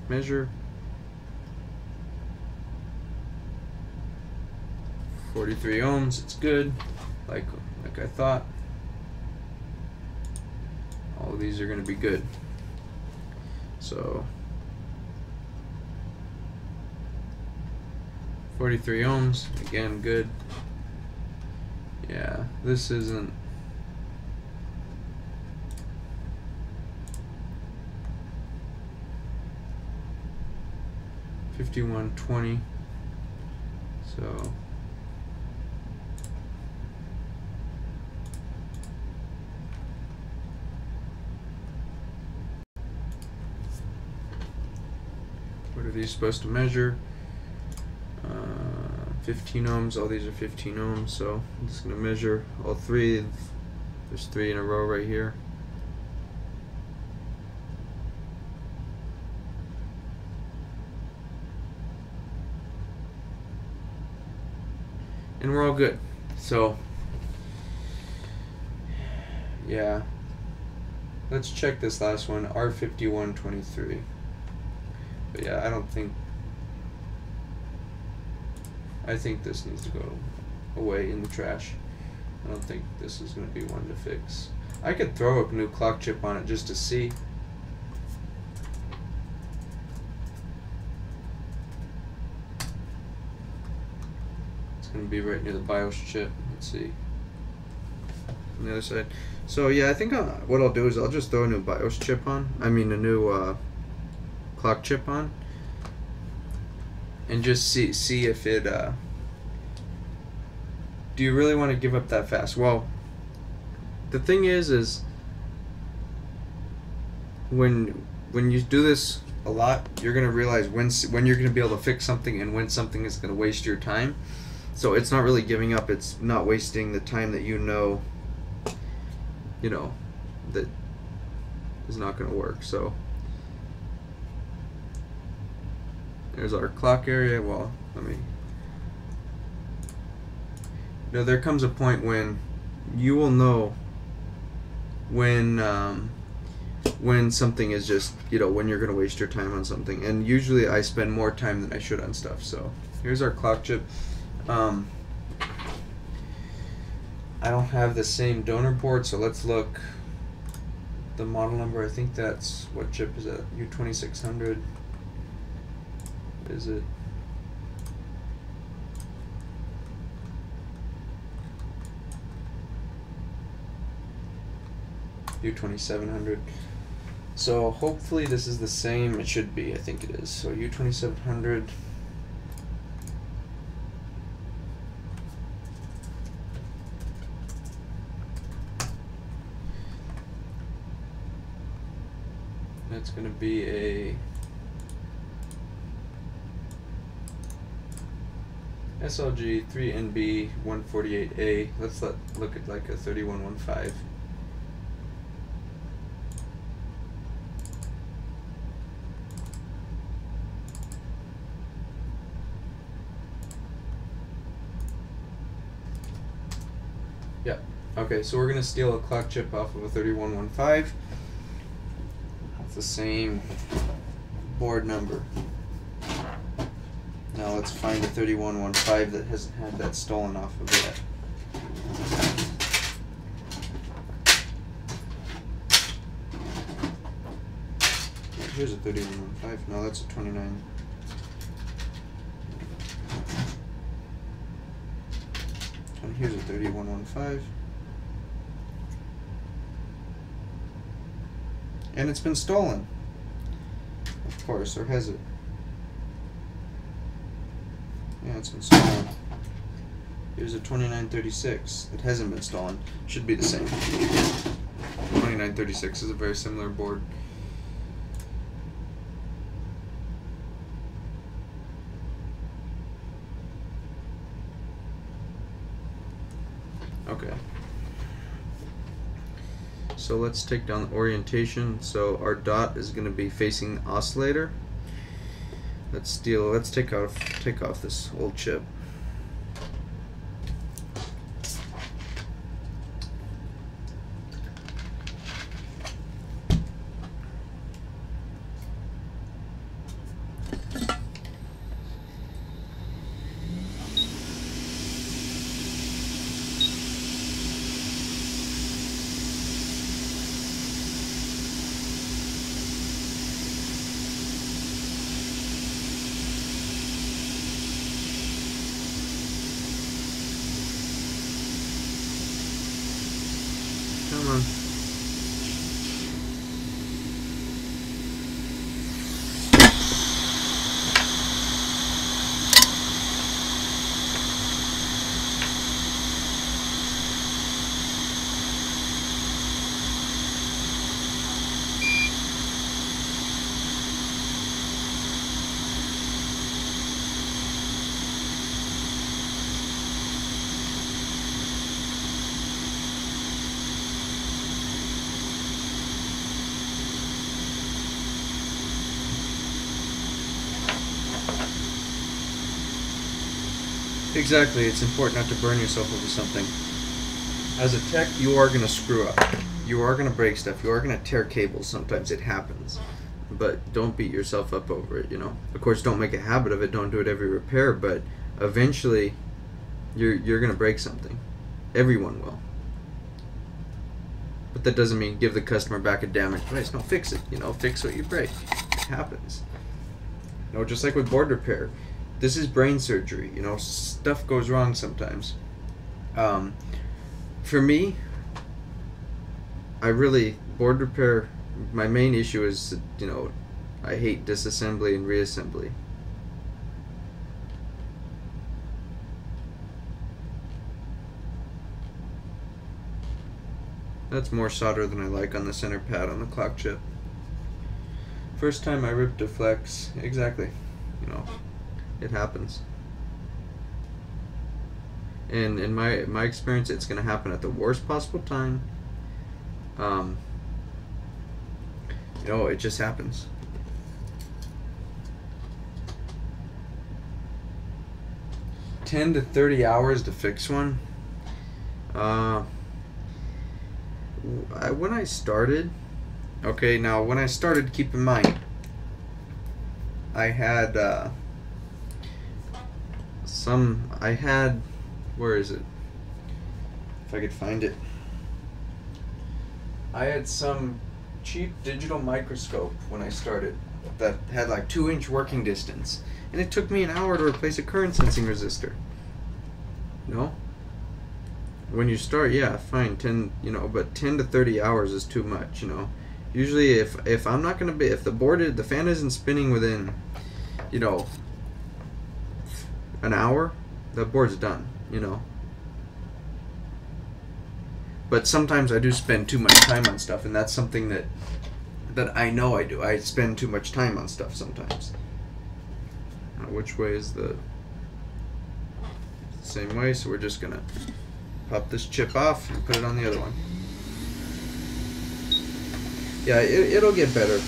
Measure. 43 ohms, it's good, like I thought. All of these are going to be good. So 43 ohms, again, good. Yeah, this isn't. $51.20. So what are these supposed to measure? 15 ohms. All these are 15 ohms, so I'm just going to measure all three. There's 3 in a row right here. And we're all good. So yeah, let's check this last one, R5123. But yeah, I think this needs to go away in the trash. I don't think this is going to be one to fix. I could throw a new clock chip on it just to see. It's going to be right near the BIOS chip. Let's see. On the other side. So yeah, I think what I'll do is I'll just throw a new BIOS chip on. I mean a new clock chip on. And just see if it do you really want to give up that fast? Well, the thing is when you do this a lot, you're gonna realize when you're gonna be able to fix something and when something is gonna waste your time. So it's not really giving up, it's not wasting the time that you know that is not gonna work. So there's our clock area. Well, there comes a point when you will know when something is just, when you're going to waste your time on something. And usually I spend more time than I should on stuff. So here's our clock chip. I don't have the same donor port, so let's look. The model number, I think that's, what chip is that? U2600. Is it? U2700. So hopefully this is the same. It should be. I think it is. So U2700. That's going to be a SLG 3NB 148A. Let's look at like a 3115. Yeah. Okay, so we're gonna steal a clock chip off of a 3115. It's the same board number. Now let's find a 3115 that hasn't had that stolen off of it. Here's a 3115. No, that's a 29. And here's a 3115. And it's been stolen. Of course, or has it? Yeah, it's been stolen. Here's a 2936. It hasn't been stolen. Should be the same. 2936 is a very similar board. Okay. So let's take down the orientation. So our dot is going to be facing the oscillator. Let's take off this old chip. Come on. Exactly, it's important not to burn yourself over something. As a tech, you are going to screw up. You are going to break stuff. You are going to tear cables. Sometimes it happens. But don't beat yourself up over it, you know. Of course, don't make a habit of it. Don't do it every repair. But eventually, you're going to break something. Everyone will. But that doesn't mean give the customer back a damaged device. No, fix it. You know, fix what you break. It happens. You know, just like with board repair. This is brain surgery, you know, stuff goes wrong sometimes. For me, board repair, my main issue is, you know, I hate disassembly and reassembly. That's more solder than I like on the center pad on the clock chip. First time I ripped a Flux, exactly, you know. It happens. And in my experience, it's going to happen at the worst possible time. You know, it just happens. $10 to 30 hours to fix one. When I started, okay, now when I started, keep in mind, I had where is it? If I could find it. I had some cheap digital microscope when I started that had like 2-inch working distance. And it took me an hour to replace a current sensing resistor. You know? When you start, yeah, fine, 10, you know, but 10 to 30 hours is too much, you know. Usually if I'm not going to be, if the fan isn't spinning within, you know, an hour, the board's done, you know. But sometimes I do spend too much time on stuff, and that's something that I know I do. I spend too much time on stuff sometimes. Now, which way is the same way? So we're just gonna pop this chip off and put it on the other one. Yeah, it'll get better.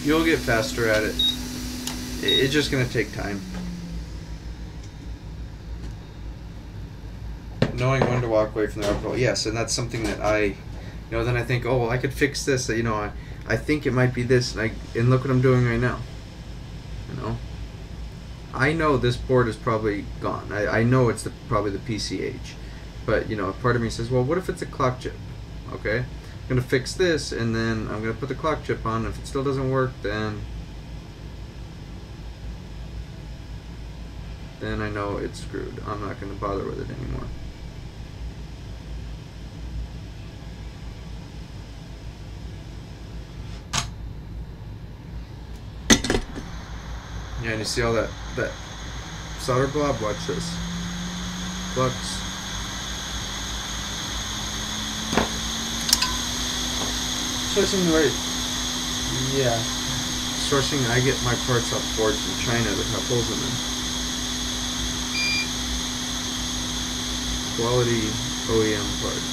You'll get faster at it. It's just going to take time. Knowing when to walk away from the alcohol. Yes, and that's something that then I think, oh, well, I could fix this. You know, I think it might be this, and look what I'm doing right now. You know, I know this board is probably gone. I know it's probably the PCH, but you know, part of me says, well, what if it's a clock chip? Okay. I'm going to fix this, and then I'm going to put the clock chip on. If it still doesn't work, then I know it's screwed. I'm not going to bother with it anymore. Yeah, and you see all that solder blob? Watch this. Flux. Sourcing right, yeah. Sourcing, I get my parts off boards from China that have holes in them. Quality OEM parts.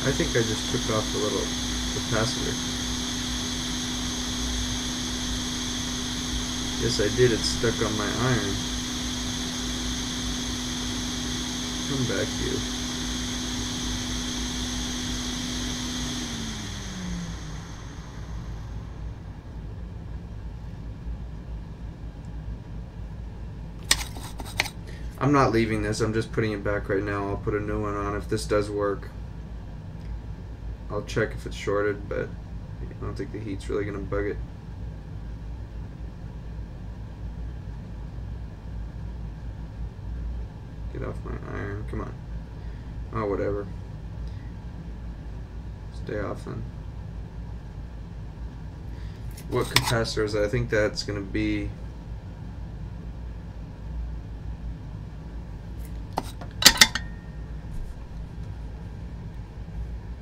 I think I just took off the little capacitor. Yes, I did. It's stuck on my iron. Come back, you. I'm not leaving this, I'm just putting it back right now. I'll put a new one on if this does work. I'll check if it's shorted, but I don't think the heat's really going to bug it. Get off my iron, come on. Oh, whatever. Stay off then. What capacitor is that? I think that's going to be...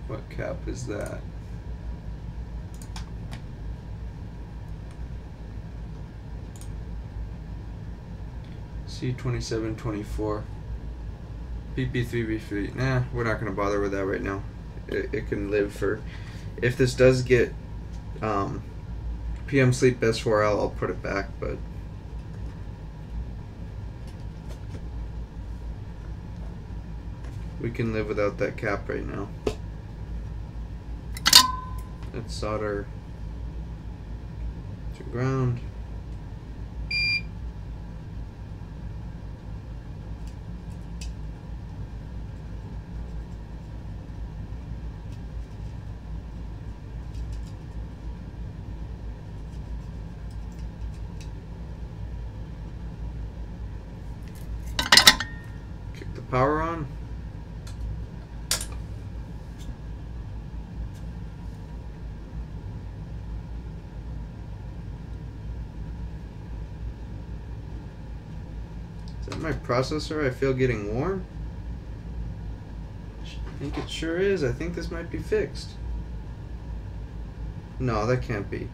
What cap is that? C2724. PP3B3. Nah, we're not going to bother with that right now. It can live for... If this does get PM Sleep S4L, I'll put it back, but... we can live without that cap right now. Let's solder to ground. Kick the power on. Is that my processor I feel getting warm? I think it sure is. I think this might be fixed. No, that can't be.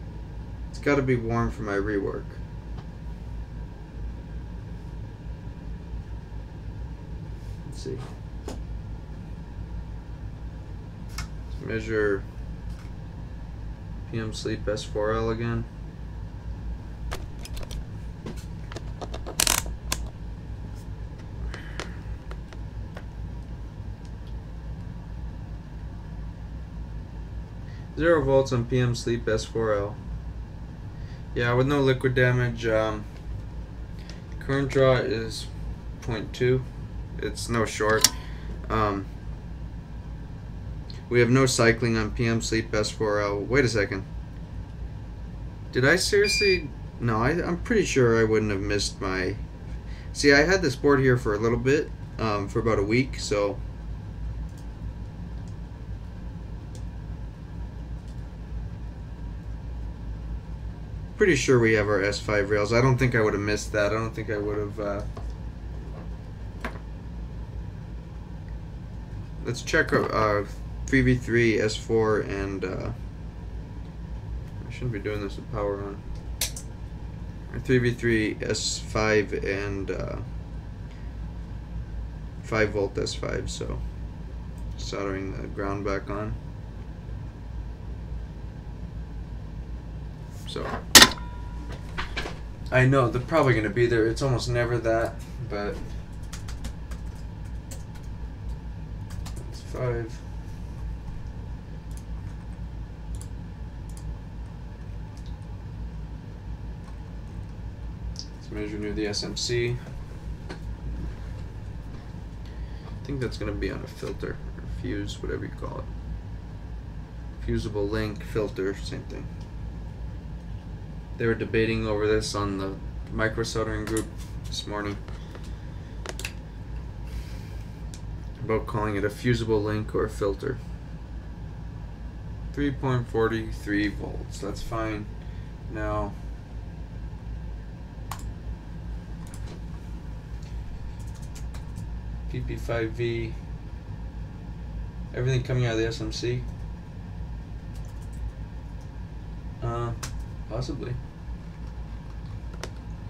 It's got to be warm for my rework. Let's see. Let's measure PM Sleep S4L again. Zero volts on PM Sleep S4L. Yeah, with no liquid damage. Current draw is 0.2. It's no short. We have no cycling on PM Sleep S4L. Wait a second. Did I seriously? No, I'm pretty sure I wouldn't have missed my... See, I had this board here for a little bit, for about a week, so... Pretty sure we have our S5 rails. I don't think I would have missed that. I don't think I would have... Let's check 3v3, S4, and... I shouldn't be doing this with power on. 3v3, S5, and 5 volt S5, so... Soldering the ground back on. So... I know they're probably going to be there. It's almost never that, but it's 5. Let's measure near the SMC. I think that's going to be on a filter or fuse, whatever you call it. Fusible link, filter, same thing. They were debating over this on the micro-soldering group this morning about calling it a fusible link or a filter. 3.43 volts, that's fine. Now, PP5V, everything coming out of the SMC? Possibly.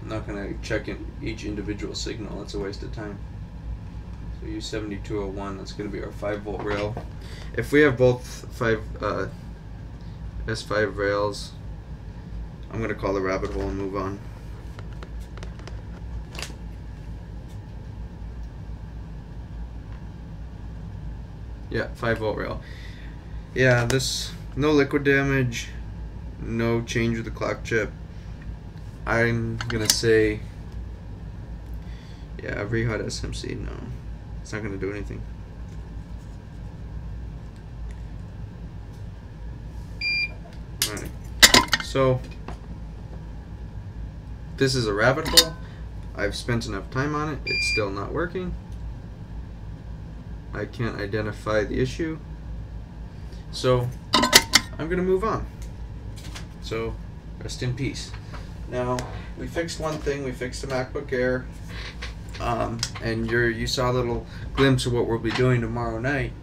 I'm not going to check in each individual signal, that's a waste of time. So U7201, that's going to be our 5 volt rail. If we have both S5 rails, I'm going to call the rabbit hole and move on. Yeah, 5 volt rail. Yeah, this, no liquid damage. No change with the clock chip. I'm gonna say, Yeah, rehot SMC, no. It's not going to do anything. Alright. So, this is a rabbit hole. I've spent enough time on it. It's still not working. I can't identify the issue. So, I'm going to move on. So, rest in peace. Now, we fixed one thing. We fixed the MacBook Air. And you saw a little glimpse of what we'll be doing tomorrow night,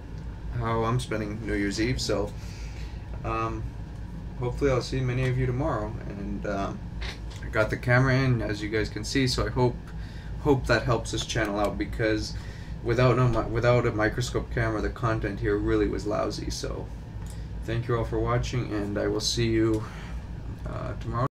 how I'm spending New Year's Eve. So hopefully I'll see many of you tomorrow. And I got the camera in, as you guys can see, so I hope that helps this channel out, because without a microscope camera, the content here really was lousy. So thank you all for watching, and I will see you tomorrow.